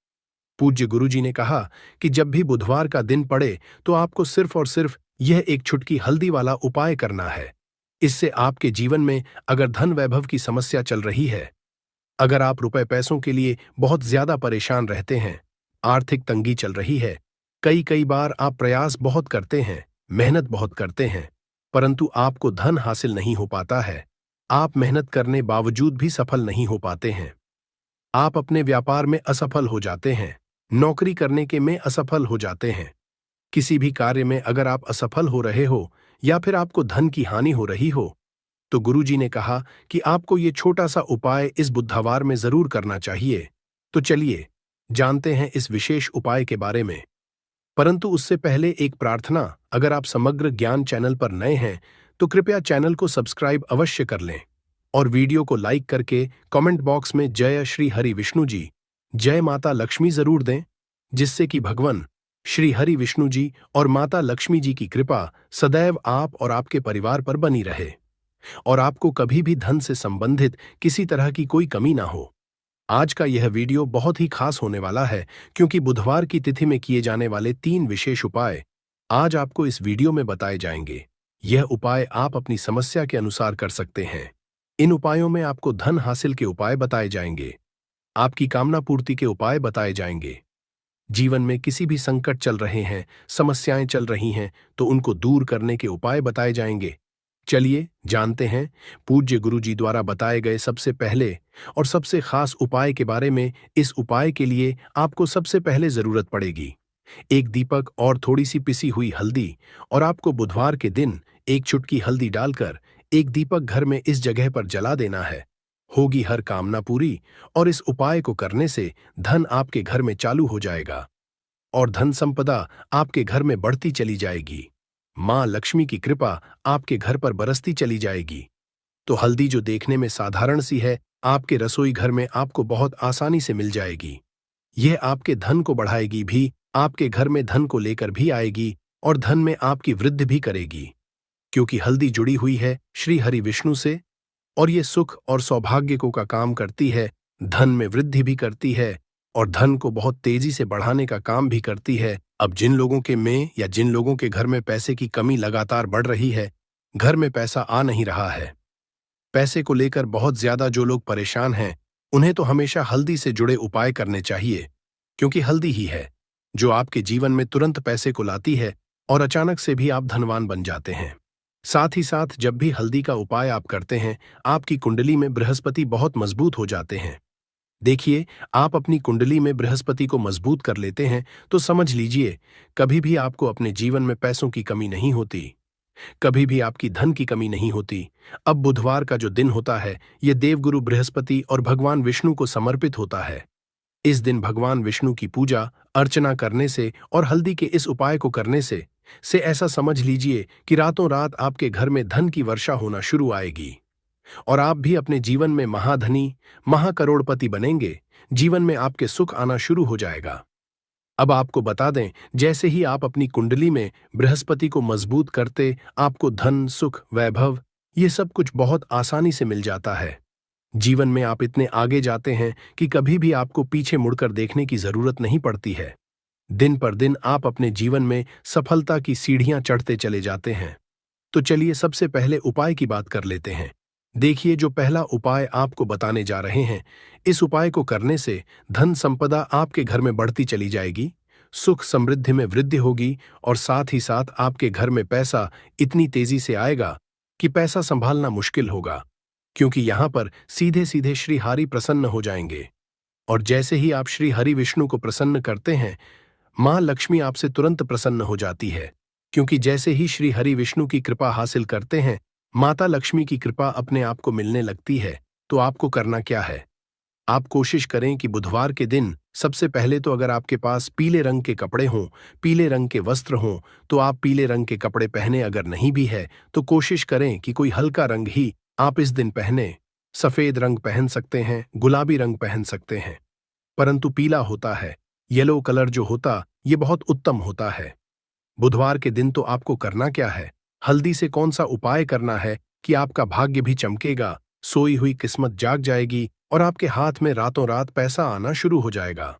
पूज्य गुरुजी ने कहा कि जब भी बुधवार का दिन पड़े, तो आपको सिर्फ और सिर्फ यह एक चुटकी हल्दी वाला उपाय करना है। इससे आपके जीवन में अगर धन वैभव की समस्या चल रही है, अगर आप रुपए पैसों के लिए बहुत ज्यादा परेशान रहते हैं, आर्थिक तंगी चल रही है, कई बार आप प्रयास बहुत करते हैं, मेहनत बहुत करते हैं, परंतु आपको धन हासिल नहीं हो पाता है, आप मेहनत करने बावजूद भी सफल नहीं हो पाते हैं, आप अपने व्यापार में असफल हो जाते हैं, नौकरी करने के में असफल हो जाते हैं, किसी भी कार्य में अगर आप असफल हो रहे हो, या फिर आपको धन की हानि हो रही हो, तो गुरुजी ने कहा कि आपको ये छोटा सा उपाय इस बुधवार में जरूर करना चाहिए। तो चलिए जानते हैं इस विशेष उपाय के बारे में। परंतु उससे पहले एक प्रार्थना, अगर आप समग्र ज्ञान चैनल पर नए हैं, तो कृपया चैनल को सब्सक्राइब अवश्य कर लें और वीडियो को लाइक करके कमेंट बॉक्स में जय श्री हरि विष्णु जी, जय माता लक्ष्मी जरूर दें, जिससे कि भगवान श्री हरि विष्णु जी और माता लक्ष्मी जी की कृपा सदैव आप और आपके परिवार पर बनी रहे, और आपको कभी भी धन से संबंधित किसी तरह की कोई कमी ना हो। आज का यह वीडियो बहुत ही खास होने वाला है, क्योंकि बुधवार की तिथि में किए जाने वाले 3 विशेष उपाय आज आपको इस वीडियो में बताए जाएंगे। यह उपाय आप अपनी समस्या के अनुसार कर सकते हैं। इन उपायों में आपको धन हासिल के उपाय बताए जाएंगे, आपकी कामना पूर्ति के उपाय बताए जाएंगे। जीवन में किसी भी संकट चल रहे हैं, समस्याएं चल रही हैं, तो उनको दूर करने के उपाय बताए जाएंगे। चलिए जानते हैं पूज्य गुरुजी द्वारा बताए गए सबसे पहले और सबसे खास उपाय के बारे में। इस उपाय के लिए आपको सबसे पहले जरूरत पड़ेगी एक दीपक और थोड़ी सी पिसी हुई हल्दी, और आपको बुधवार के दिन एक चुटकी हल्दी डालकर एक दीपक घर में इस जगह पर जला देना है। होगी हर कामना पूरी, और इस उपाय को करने से धन आपके घर में चालू हो जाएगा और धन संपदा आपके घर में बढ़ती चली जाएगी। मां लक्ष्मी की कृपा आपके घर पर बरसती चली जाएगी। तो हल्दी जो देखने में साधारण सी है, आपके रसोई घर में आपको बहुत आसानी से मिल जाएगी। यह आपके धन को बढ़ाएगी भी, आपके घर में धन को लेकर भी आएगी, और धन में आपकी वृद्धि भी करेगी, क्योंकि हल्दी जुड़ी हुई है श्री हरि विष्णु से और ये सुख और सौभाग्य को का काम करती है, धन में वृद्धि भी करती है और धन को बहुत तेजी से बढ़ाने का काम भी करती है। अब जिन लोगों के घर में पैसे की कमी लगातार बढ़ रही है, घर में पैसा आ नहीं रहा है, पैसे को लेकर बहुत ज्यादा जो लोग परेशान हैं, उन्हें तो हमेशा हल्दी से जुड़े उपाय करने चाहिए, क्योंकि हल्दी ही है जो आपके जीवन में तुरंत पैसे को लाती है और अचानक से भी आप धनवान बन जाते हैं। साथ ही साथ जब भी हल्दी का उपाय आप करते हैं, आपकी कुंडली में बृहस्पति बहुत मजबूत हो जाते हैं। देखिए, आप अपनी कुंडली में बृहस्पति को मजबूत कर लेते हैं तो समझ लीजिए कभी भी आपको अपने जीवन में पैसों की कमी नहीं होती, कभी भी आपकी धन की कमी नहीं होती। अब बुधवार का जो दिन होता है, ये देवगुरु बृहस्पति और भगवान विष्णु को समर्पित होता है। इस दिन भगवान विष्णु की पूजा अर्चना करने से और हल्दी के इस उपाय को करने से ऐसा समझ लीजिए कि रातों रात आपके घर में धन की वर्षा होना शुरू आएगी और आप भी अपने जीवन में महाधनी, महाकरोड़पति बनेंगे। जीवन में आपके सुख आना शुरू हो जाएगा। अब आपको बता दें, जैसे ही आप अपनी कुंडली में बृहस्पति को मजबूत करते, आपको धन, सुख, वैभव ये सब कुछ बहुत आसानी से मिल जाता है। जीवन में आप इतने आगे जाते हैं कि कभी भी आपको पीछे मुड़कर देखने की जरूरत नहीं पड़ती है। दिन पर दिन आप अपने जीवन में सफलता की सीढ़ियां चढ़ते चले जाते हैं। तो चलिए सबसे पहले उपाय की बात कर लेते हैं। देखिए, जो पहला उपाय आपको बताने जा रहे हैं, इस उपाय को करने से धन संपदा आपके घर में बढ़ती चली जाएगी, सुख समृद्धि में वृद्धि होगी और साथ ही साथ आपके घर में पैसा इतनी तेजी से आएगा कि पैसा संभालना मुश्किल होगा, क्योंकि यहां पर सीधे सीधे श्री हरि प्रसन्न हो जाएंगे। और जैसे ही आप श्री हरि विष्णु को प्रसन्न करते हैं, मां लक्ष्मी आपसे तुरंत प्रसन्न हो जाती है, क्योंकि जैसे ही श्री हरि विष्णु की कृपा हासिल करते हैं, माता लक्ष्मी की कृपा अपने आप को मिलने लगती है। तो आपको करना क्या है? आप कोशिश करें कि बुधवार के दिन सबसे पहले तो अगर आपके पास पीले रंग के कपड़े हों, पीले रंग के वस्त्र हों, तो आप पीले रंग के कपड़े पहने। अगर नहीं भी है तो कोशिश करें कि कोई हल्का रंग ही आप इस दिन पहने। सफेद रंग पहन सकते हैं, गुलाबी रंग पहन सकते हैं, परंतु पीला होता है, येलो कलर जो होता, ये बहुत उत्तम होता है। बुधवार के दिन तो आपको करना क्या है? हल्दी से कौन सा उपाय करना है कि आपका भाग्य भी चमकेगा, सोई हुई किस्मत जाग जाएगी और आपके हाथ में रातों रात पैसा आना शुरू हो जाएगा।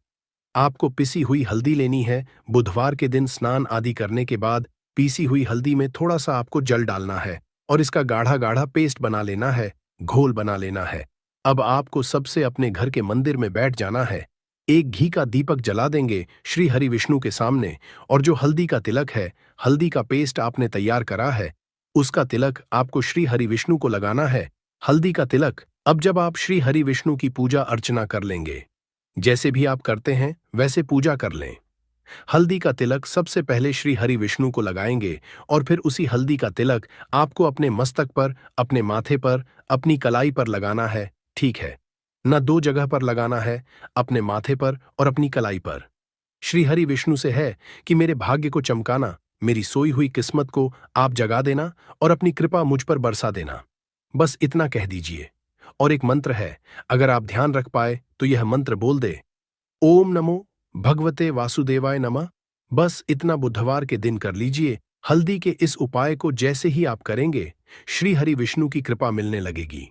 आपको पिसी हुई हल्दी लेनी है। बुधवार के दिन स्नान आदि करने के बाद पीसी हुई हल्दी में थोड़ा सा आपको जल डालना है और इसका गाढ़ा गाढ़ा पेस्ट बना लेना है, घोल बना लेना है। अब आपको सबसे अपने घर के मंदिर में बैठ जाना है, एक घी का दीपक जला देंगे श्री हरि विष्णु के सामने और जो हल्दी का तिलक है, हल्दी का पेस्ट आपने तैयार करा है, उसका तिलक आपको श्री हरि विष्णु को लगाना है। हल्दी का तिलक। अब जब आप श्री हरि विष्णु की पूजा अर्चना कर लेंगे, जैसे भी आप करते हैं वैसे पूजा कर लें। हल्दी का तिलक सबसे पहले श्री हरि विष्णु को लगाएंगे और फिर उसी हल्दी का तिलक आपको अपने मस्तक पर, अपने माथे पर, अपनी कलाई पर लगाना है। ठीक है, न दो जगह पर लगाना है, अपने माथे पर और अपनी कलाई पर। श्री हरि विष्णु से है कि मेरे भाग्य को चमकाना, मेरी सोई हुई किस्मत को आप जगा देना और अपनी कृपा मुझ पर बरसा देना। बस इतना कह दीजिए। और एक मंत्र है, अगर आप ध्यान रख पाए तो यह मंत्र बोल दे, ओम नमो भगवते वासुदेवाय नमः। बस इतना बुधवार के दिन कर लीजिए। हल्दी के इस उपाय को जैसे ही आप करेंगे, श्री हरि विष्णु की कृपा मिलने लगेगी,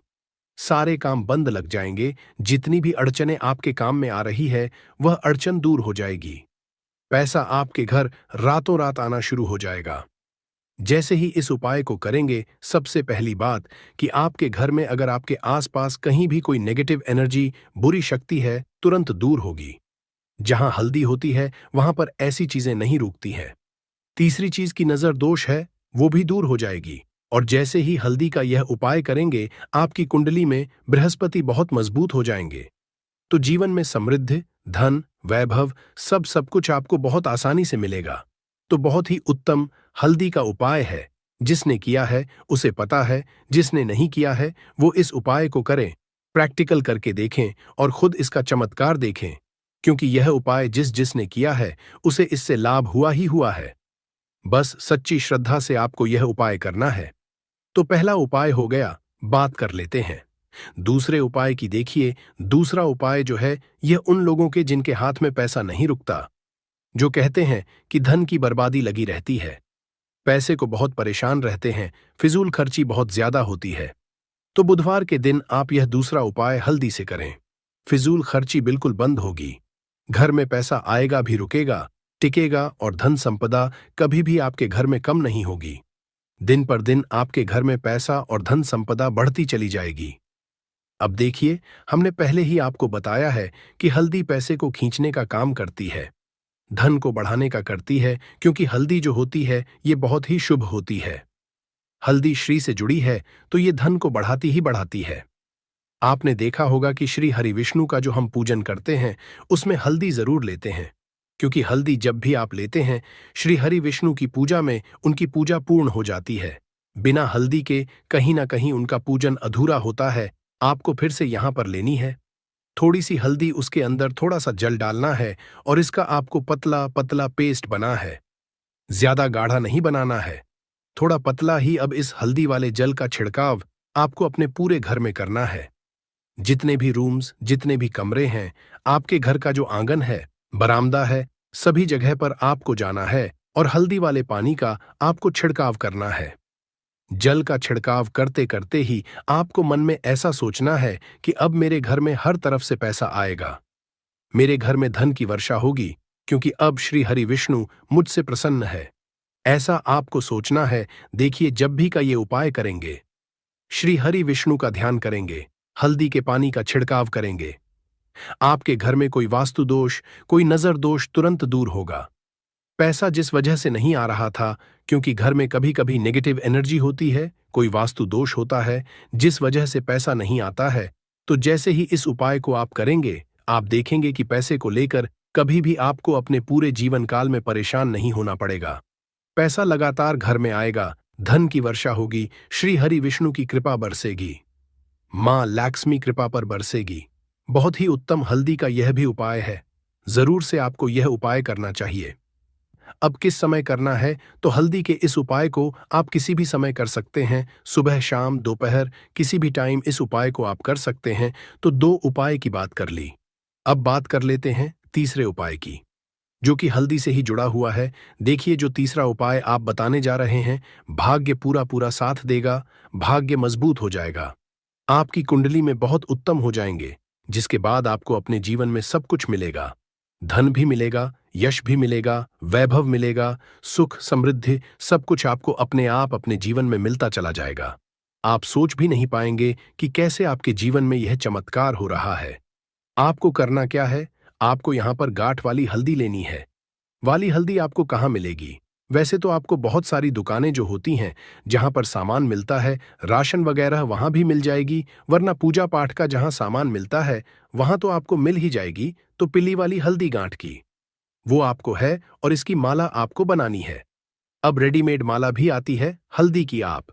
सारे काम बंद लग जाएंगे। जितनी भी अड़चनें आपके काम में आ रही है, वह अड़चन दूर हो जाएगी। पैसा आपके घर रातों रात आना शुरू हो जाएगा। जैसे ही इस उपाय को करेंगे, सबसे पहली बात कि आपके घर में अगर आपके आसपास कहीं भी कोई नेगेटिव एनर्जी, बुरी शक्ति है, तुरंत दूर होगी। जहां हल्दी होती है वहां पर ऐसी चीजें नहीं रुकती हैं। तीसरी चीज की नजर दोष है, वो भी दूर हो जाएगी। और जैसे ही हल्दी का यह उपाय करेंगे, आपकी कुंडली में बृहस्पति बहुत मजबूत हो जाएंगे। तो जीवन में समृद्धि, धन, वैभव सब कुछ आपको बहुत आसानी से मिलेगा। तो बहुत ही उत्तम हल्दी का उपाय है। जिसने किया है उसे पता है, जिसने नहीं किया है वो इस उपाय को करें, प्रैक्टिकल करके देखें और खुद इसका चमत्कार देखें, क्योंकि यह उपाय जिसने किया है उसे इससे लाभ हुआ ही हुआ है। बस सच्ची श्रद्धा से आपको यह उपाय करना है। तो पहला उपाय हो गया, बात कर लेते हैं दूसरे उपाय की। देखिए, दूसरा उपाय जो है यह उन लोगों के जिनके हाथ में पैसा नहीं रुकता, जो कहते हैं कि धन की बर्बादी लगी रहती है, पैसे को बहुत परेशान रहते हैं, फिजूल खर्ची बहुत ज्यादा होती है। तो बुधवार के दिन आप यह दूसरा उपाय हल्दी से करें। फिजूल खर्ची बिल्कुल बंद होगी। घर में पैसा आएगा भी, रुकेगा, टिकेगा और धन संपदा कभी भी आपके घर में कम नहीं होगी। दिन पर दिन आपके घर में पैसा और धन संपदा बढ़ती चली जाएगी। अब देखिए, हमने पहले ही आपको बताया है कि हल्दी पैसे को खींचने का काम करती है, धन को बढ़ाने का करती है, क्योंकि हल्दी जो होती है ये बहुत ही शुभ होती है। हल्दी श्री से जुड़ी है तो ये धन को बढ़ाती ही बढ़ाती है। आपने देखा होगा कि श्री हरि विष्णु का जो हम पूजन करते हैं उसमें हल्दी जरूर लेते हैं, क्योंकि हल्दी जब भी आप लेते हैं श्री हरि विष्णु की पूजा में उनकी पूजा पूर्ण हो जाती है। बिना हल्दी के कहीं ना कहीं उनका पूजन अधूरा होता है। आपको फिर से यहां पर लेनी है थोड़ी सी हल्दी, उसके अंदर थोड़ा सा जल डालना है और इसका आपको पतला पतला पेस्ट बना है। ज्यादा गाढ़ा नहीं बनाना है, थोड़ा पतला ही। अब इस हल्दी वाले जल का छिड़काव आपको अपने पूरे घर में करना है। जितने भी रूम्स, जितने भी कमरे हैं, आपके घर का जो आंगन है, बरामदा है, सभी जगह पर आपको जाना है और हल्दी वाले पानी का आपको छिड़काव करना है। जल का छिड़काव करते करते ही आपको मन में ऐसा सोचना है कि अब मेरे घर में हर तरफ से पैसा आएगा, मेरे घर में धन की वर्षा होगी, क्योंकि अब श्री हरि विष्णु मुझसे प्रसन्न है। ऐसा आपको सोचना है। देखिए, जब भी का ये उपाय करेंगे, श्री हरि विष्णु का ध्यान करेंगे, हल्दी के पानी का छिड़काव करेंगे, आपके घर में कोई वास्तु दोष, कोई नजर दोष तुरंत दूर होगा। पैसा जिस वजह से नहीं आ रहा था, क्योंकि घर में कभी कभी नेगेटिव एनर्जी होती है, कोई वास्तु दोष होता है जिस वजह से पैसा नहीं आता है, तो जैसे ही इस उपाय को आप करेंगे, आप देखेंगे कि पैसे को लेकर कभी भी आपको अपने पूरे जीवन काल में परेशान नहीं होना पड़ेगा। पैसा लगातार घर में आएगा, धन की वर्षा होगी, श्री हरि विष्णु की कृपा बरसेगी, मां लक्ष्मी कृपा पर बरसेगी। बहुत ही उत्तम हल्दी का यह भी उपाय है, जरूर से आपको यह उपाय करना चाहिए। अब किस समय करना है, तो हल्दी के इस उपाय को आप किसी भी समय कर सकते हैं, सुबह, शाम, दोपहर, किसी भी टाइम इस उपाय को आप कर सकते हैं। तो 2 उपाय की बात कर ली। अब बात कर लेते हैं तीसरे उपाय की, जो कि हल्दी से ही जुड़ा हुआ है। देखिए, जो तीसरा उपाय आप बताने जा रहे हैं, भाग्य पूरा पूरा साथ देगा, भाग्य मजबूत हो जाएगा, आपकी कुंडली में बहुत उत्तम हो जाएंगे, जिसके बाद आपको अपने जीवन में सब कुछ मिलेगा। धन भी मिलेगा, यश भी मिलेगा, वैभव मिलेगा, सुख समृद्धि सब कुछ आपको अपने आप अपने जीवन में मिलता चला जाएगा। आप सोच भी नहीं पाएंगे कि कैसे आपके जीवन में यह चमत्कार हो रहा है। आपको करना क्या है, आपको यहां पर गांठ वाली हल्दी लेनी है। वाली हल्दी आपको कहाँ मिलेगी? वैसे तो आपको बहुत सारी दुकानें जो होती हैं जहां पर सामान मिलता है, राशन वगैरह, वहां भी मिल जाएगी, वरना पूजा पाठ का जहां सामान मिलता है वहां तो आपको मिल ही जाएगी। तो पीली वाली हल्दी गांठ की वो आपको है और इसकी माला आपको बनानी है। अब रेडीमेड माला भी आती है हल्दी की। आप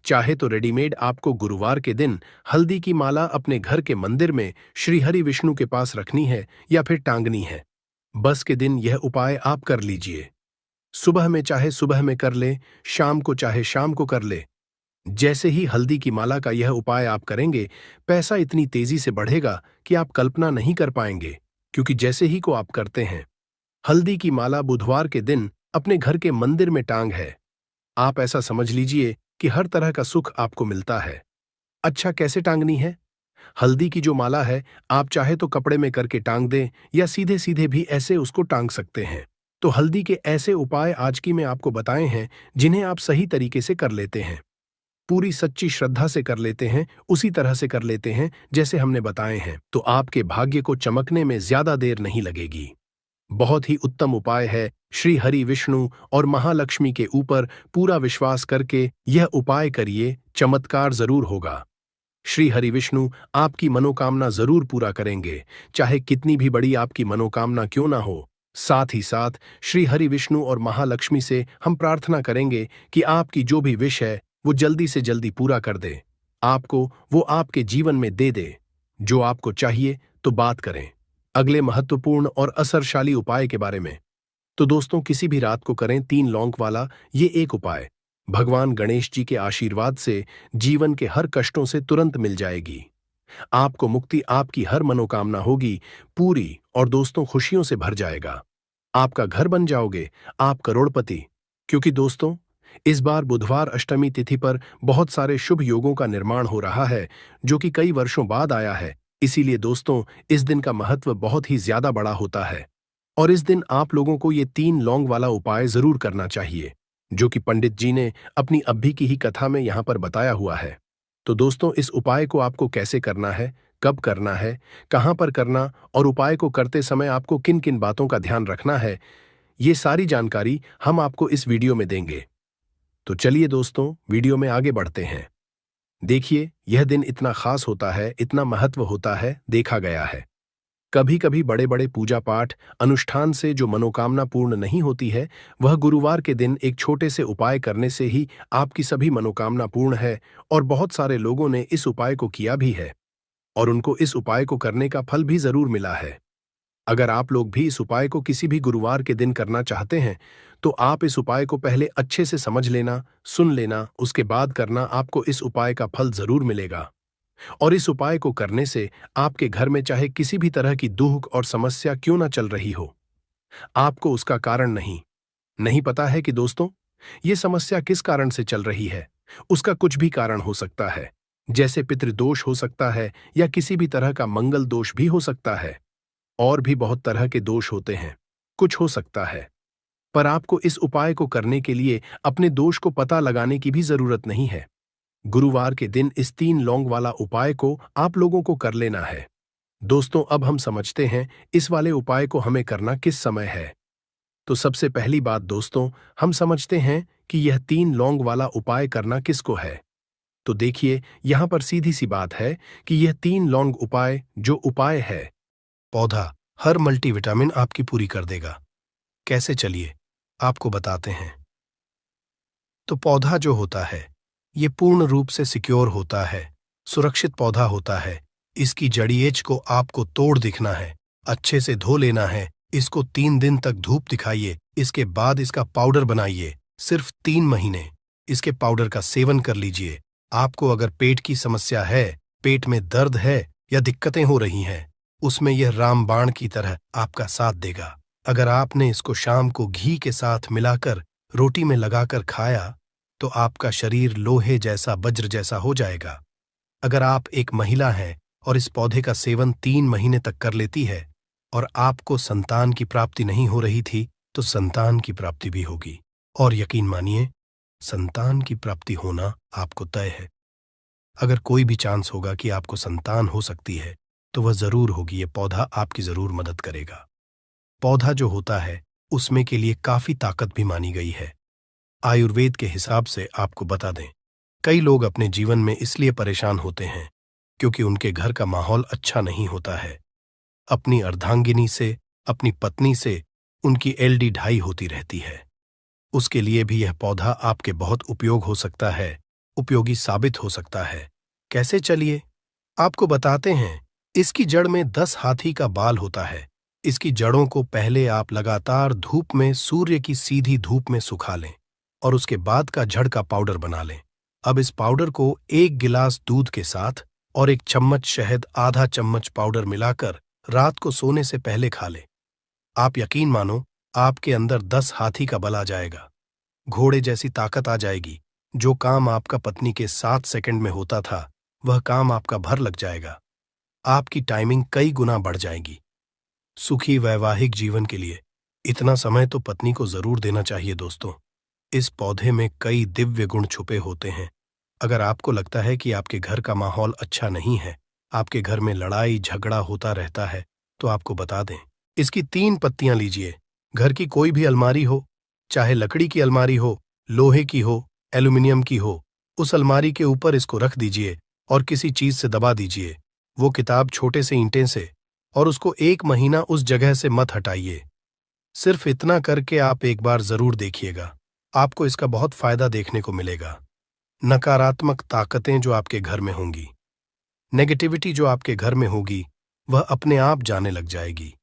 चाहे तो रेडीमेड आपको गुरुवार के दिन हल्दी की माला अपने घर के मंदिर में श्री हरि विष्णु के पास रखनी है या फिर टांगनी है। बस के दिन यह उपाय आप कर लीजिए। सुबह में चाहे सुबह में कर ले, शाम को चाहे शाम को कर ले। जैसे ही हल्दी की माला का यह उपाय आप करेंगे, पैसा इतनी तेजी से बढ़ेगा कि आप कल्पना नहीं कर पाएंगे, क्योंकि जैसे ही को आप करते हैं। हल्दी की माला बुधवार के दिन अपने घर के मंदिर में टांग है। आप ऐसा समझ लीजिए कि हर तरह का सुख आपको मिलता है। अच्छा, कैसे टांगनी है? हल्दी की जो माला है, आप चाहे तो कपड़े में करके टांग दें या सीधे सीधे भी ऐसे उसको टांग सकते हैं। तो हल्दी के ऐसे उपाय आज की मैं आपको बताए हैं, जिन्हें आप सही तरीके से कर लेते हैं, पूरी सच्ची श्रद्धा से कर लेते हैं, उसी तरह से कर लेते हैं जैसे हमने बताए हैं, तो आपके भाग्य को चमकने में ज्यादा देर नहीं लगेगी। बहुत ही उत्तम उपाय है। श्री हरि विष्णु और महालक्ष्मी के ऊपर पूरा विश्वास करके यह उपाय करिए, चमत्कार जरूर होगा। श्री हरि विष्णु आपकी मनोकामना जरूर पूरा करेंगे, चाहे कितनी भी बड़ी आपकी मनोकामना क्यों ना हो। साथ ही साथ श्री हरि विष्णु और महालक्ष्मी से हम प्रार्थना करेंगे कि आपकी जो भी विश है वो जल्दी से जल्दी पूरा कर दे, आपको वो आपके जीवन में दे दे जो आपको चाहिए। तो बात करें अगले महत्वपूर्ण और असरशाली उपाय के बारे में। तो दोस्तों, किसी भी रात को करें 3 लौंग वाला ये एक उपाय। भगवान गणेश जी के आशीर्वाद से जीवन के हर कष्टों से तुरंत मिल जाएगी, आपको मुक्ति, आपकी हर मनोकामना होगी पूरी, और दोस्तों खुशियों से भर जाएगा। आपका घर बन जाओगे, आप करोड़पति। क्योंकि दोस्तों, इस बार बुधवार अष्टमी तिथि पर बहुत सारे शुभ योगों का निर्माण हो रहा है, जो कि कई वर्षों बाद आया है। इसीलिए दोस्तों, इस दिन का महत्व बहुत ही ज्यादा बड़ा होता है और इस दिन आप लोगों को ये 3 लौंग वाला उपाय जरूर करना चाहिए, जो कि पंडित जी ने अपनी अभी की ही कथा में यहाँ पर बताया हुआ है। तो दोस्तों, इस उपाय को आपको कैसे करना है, कब करना है, कहाँ पर करना और उपाय को करते समय आपको किन किन बातों का ध्यान रखना है, ये सारी जानकारी हम आपको इस वीडियो में देंगे। तो चलिए दोस्तों, वीडियो में आगे बढ़ते हैं। देखिए, यह दिन इतना खास होता है, इतना महत्व होता है, देखा गया है कभी कभी बड़े बड़े पूजा पाठ अनुष्ठान से जो मनोकामना पूर्ण नहीं होती है, वह गुरुवार के दिन एक छोटे से उपाय करने से ही आपकी सभी मनोकामना पूर्ण है। और बहुत सारे लोगों ने इस उपाय को किया भी है और उनको इस उपाय को करने का फल भी जरूर मिला है। अगर आप लोग भी इस उपाय को किसी भी गुरुवार के दिन करना चाहते हैं, तो आप इस उपाय को पहले अच्छे से समझ लेना, सुन लेना, उसके बाद करना। आपको इस उपाय का फल जरूर मिलेगा और इस उपाय को करने से आपके घर में चाहे किसी भी तरह की दुख और समस्या क्यों ना चल रही हो, आपको उसका कारण नहीं पता है कि दोस्तों, ये समस्या किस कारण से चल रही है। उसका कुछ भी कारण हो सकता है, जैसे पितृदोष हो सकता है या किसी भी तरह का मंगल दोष भी हो सकता है। और भी बहुत तरह के दोष होते हैं, कुछ हो सकता है। पर आपको इस उपाय को करने के लिए अपने दोष को पता लगाने की भी जरूरत नहीं है। गुरुवार के दिन इस 3 लौंग वाला उपाय को आप लोगों को कर लेना है। दोस्तों, अब हम समझते हैं इस वाले उपाय को हमें करना किस समय है। तो सबसे पहली बात दोस्तों, हम समझते हैं कि यह 3 लौंग वाला उपाय करना किसको है। तो देखिए, यहां पर सीधी सी बात है कि यह 3 लौंग उपाय जो उपाय है, पौधा हर मल्टीविटामिन आपकी पूरी कर देगा। कैसे, चलिए आपको बताते हैं। तो पौधा जो होता है, ये पूर्ण रूप से सिक्योर होता है, सुरक्षित पौधा होता है। इसकी जड़िएच को आपको तोड़ दिखना है, अच्छे से धो लेना है। इसको 3 दिन तक धूप दिखाइए, इसके बाद इसका पाउडर बनाइए। सिर्फ 3 महीने इसके पाउडर का सेवन कर लीजिए। आपको अगर पेट की समस्या है, पेट में दर्द है या दिक्कतें हो रही हैं, उसमें यह रामबाण की तरह आपका साथ देगा। अगर आपने इसको शाम को घी के साथ मिलाकर रोटी में लगाकर खाया, तो आपका शरीर लोहे जैसा, वज्र जैसा हो जाएगा। अगर आप एक महिला हैं और इस पौधे का सेवन 3 महीने तक कर लेती है और आपको संतान की प्राप्ति नहीं हो रही थी, तो संतान की प्राप्ति भी होगी। और यकीन मानिए, संतान की प्राप्ति होना आपको तय है। अगर कोई भी चांस होगा कि आपको संतान हो सकती है, तो वह जरूर होगी। ये पौधा आपकी जरूर मदद करेगा। पौधा जो होता है, उसमें के लिए काफी ताकत भी मानी गई है। आयुर्वेद के हिसाब से आपको बता दें, कई लोग अपने जीवन में इसलिए परेशान होते हैं क्योंकि उनके घर का माहौल अच्छा नहीं होता है। अपनी अर्धांगिनी से, अपनी पत्नी से उनकी LD ढाई होती रहती है। उसके लिए भी यह पौधा आपके बहुत उपयोग हो सकता है, उपयोगी साबित हो सकता है। कैसे, चलिए आपको बताते हैं। इसकी जड़ में 10 हाथी का बाल होता है। इसकी जड़ों को पहले आप लगातार धूप में, सूर्य की सीधी धूप में सुखा लें और उसके बाद का जड़ का पाउडर बना लें। अब इस पाउडर को 1 गिलास दूध के साथ और 1 चम्मच शहद, आधा चम्मच पाउडर मिलाकर रात को सोने से पहले खा लें। आप यकीन मानो, आपके अंदर 10 हाथी का बल आ जाएगा, घोड़े जैसी ताकत आ जाएगी। जो काम आपका पत्नी के 7 सेकंड में होता था, वह काम आपका भर लग जाएगा। आपकी टाइमिंग कई गुना बढ़ जाएगी। सुखी वैवाहिक जीवन के लिए इतना समय तो पत्नी को जरूर देना चाहिए। दोस्तों, इस पौधे में कई दिव्य गुण छुपे होते हैं। अगर आपको लगता है कि आपके घर का माहौल अच्छा नहीं है, आपके घर में लड़ाई झगड़ा होता रहता है, तो आपको बता दें, इसकी 3 पत्तियां लीजिए। घर की कोई भी अलमारी हो, चाहे लकड़ी की अलमारी हो, लोहे की हो, एल्यूमिनियम की हो, उस अलमारी के ऊपर इसको रख दीजिए और किसी चीज से दबा दीजिए। वो किताब छोटे से ईंटे से, और उसको 1 महीना उस जगह से मत हटाइए। सिर्फ इतना करके आप एक बार जरूर देखिएगा, आपको इसका बहुत फायदा देखने को मिलेगा। नकारात्मक ताकतें जो आपके घर में होंगी, नेगेटिविटी जो आपके घर में होगी, वह अपने आप जाने लग जाएगी।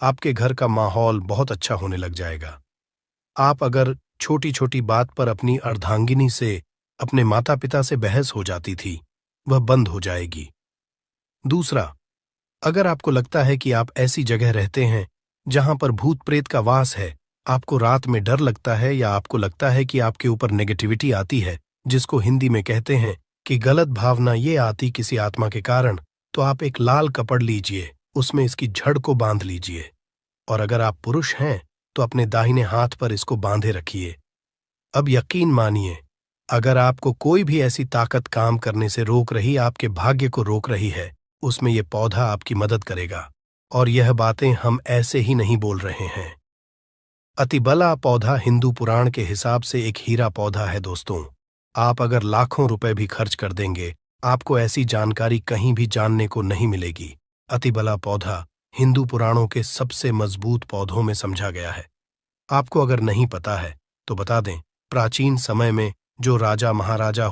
आपके घर का माहौल बहुत अच्छा होने लग जाएगा। आप अगर छोटी छोटी बात पर अपनी अर्धांगिनी से, अपने माता पिता से बहस हो जाती थी, वह बंद हो जाएगी। दूसरा, अगर आपको लगता है कि आप ऐसी जगह रहते हैं जहां पर भूत प्रेत का वास है, आपको रात में डर लगता है या आपको लगता है कि आपके ऊपर नेगेटिविटी आती है, जिसको हिंदी में कहते हैं कि गलत भावना ये आती किसी आत्मा के कारण, तो आप एक लाल कपड़ लीजिए, उसमें इसकी जड़ को बांध लीजिए। और अगर आप पुरुष हैं तो अपने दाहिने हाथ पर इसको बांधे रखिए। अब यकीन मानिए, अगर आपको कोई भी ऐसी ताकत काम करने से रोक रही, आपके भाग्य को रोक रही है, उसमें यह पौधा आपकी मदद करेगा। और यह बातें हम ऐसे ही नहीं बोल रहे हैं। अतिबला पौधा हिंदू पुराण के हिसाब से एक हीरा पौधा है दोस्तों। आप अगर लाखों रुपए भी खर्च कर देंगे, आपको ऐसी जानकारी कहीं भी जानने को नहीं मिलेगी। अतिबला पौधा हिंदू पुराणों के सबसे मजबूत पौधों में समझा गया है। आपको अगर नहीं पता है तो बता दें, प्राचीन समय में जो राजा महाराजा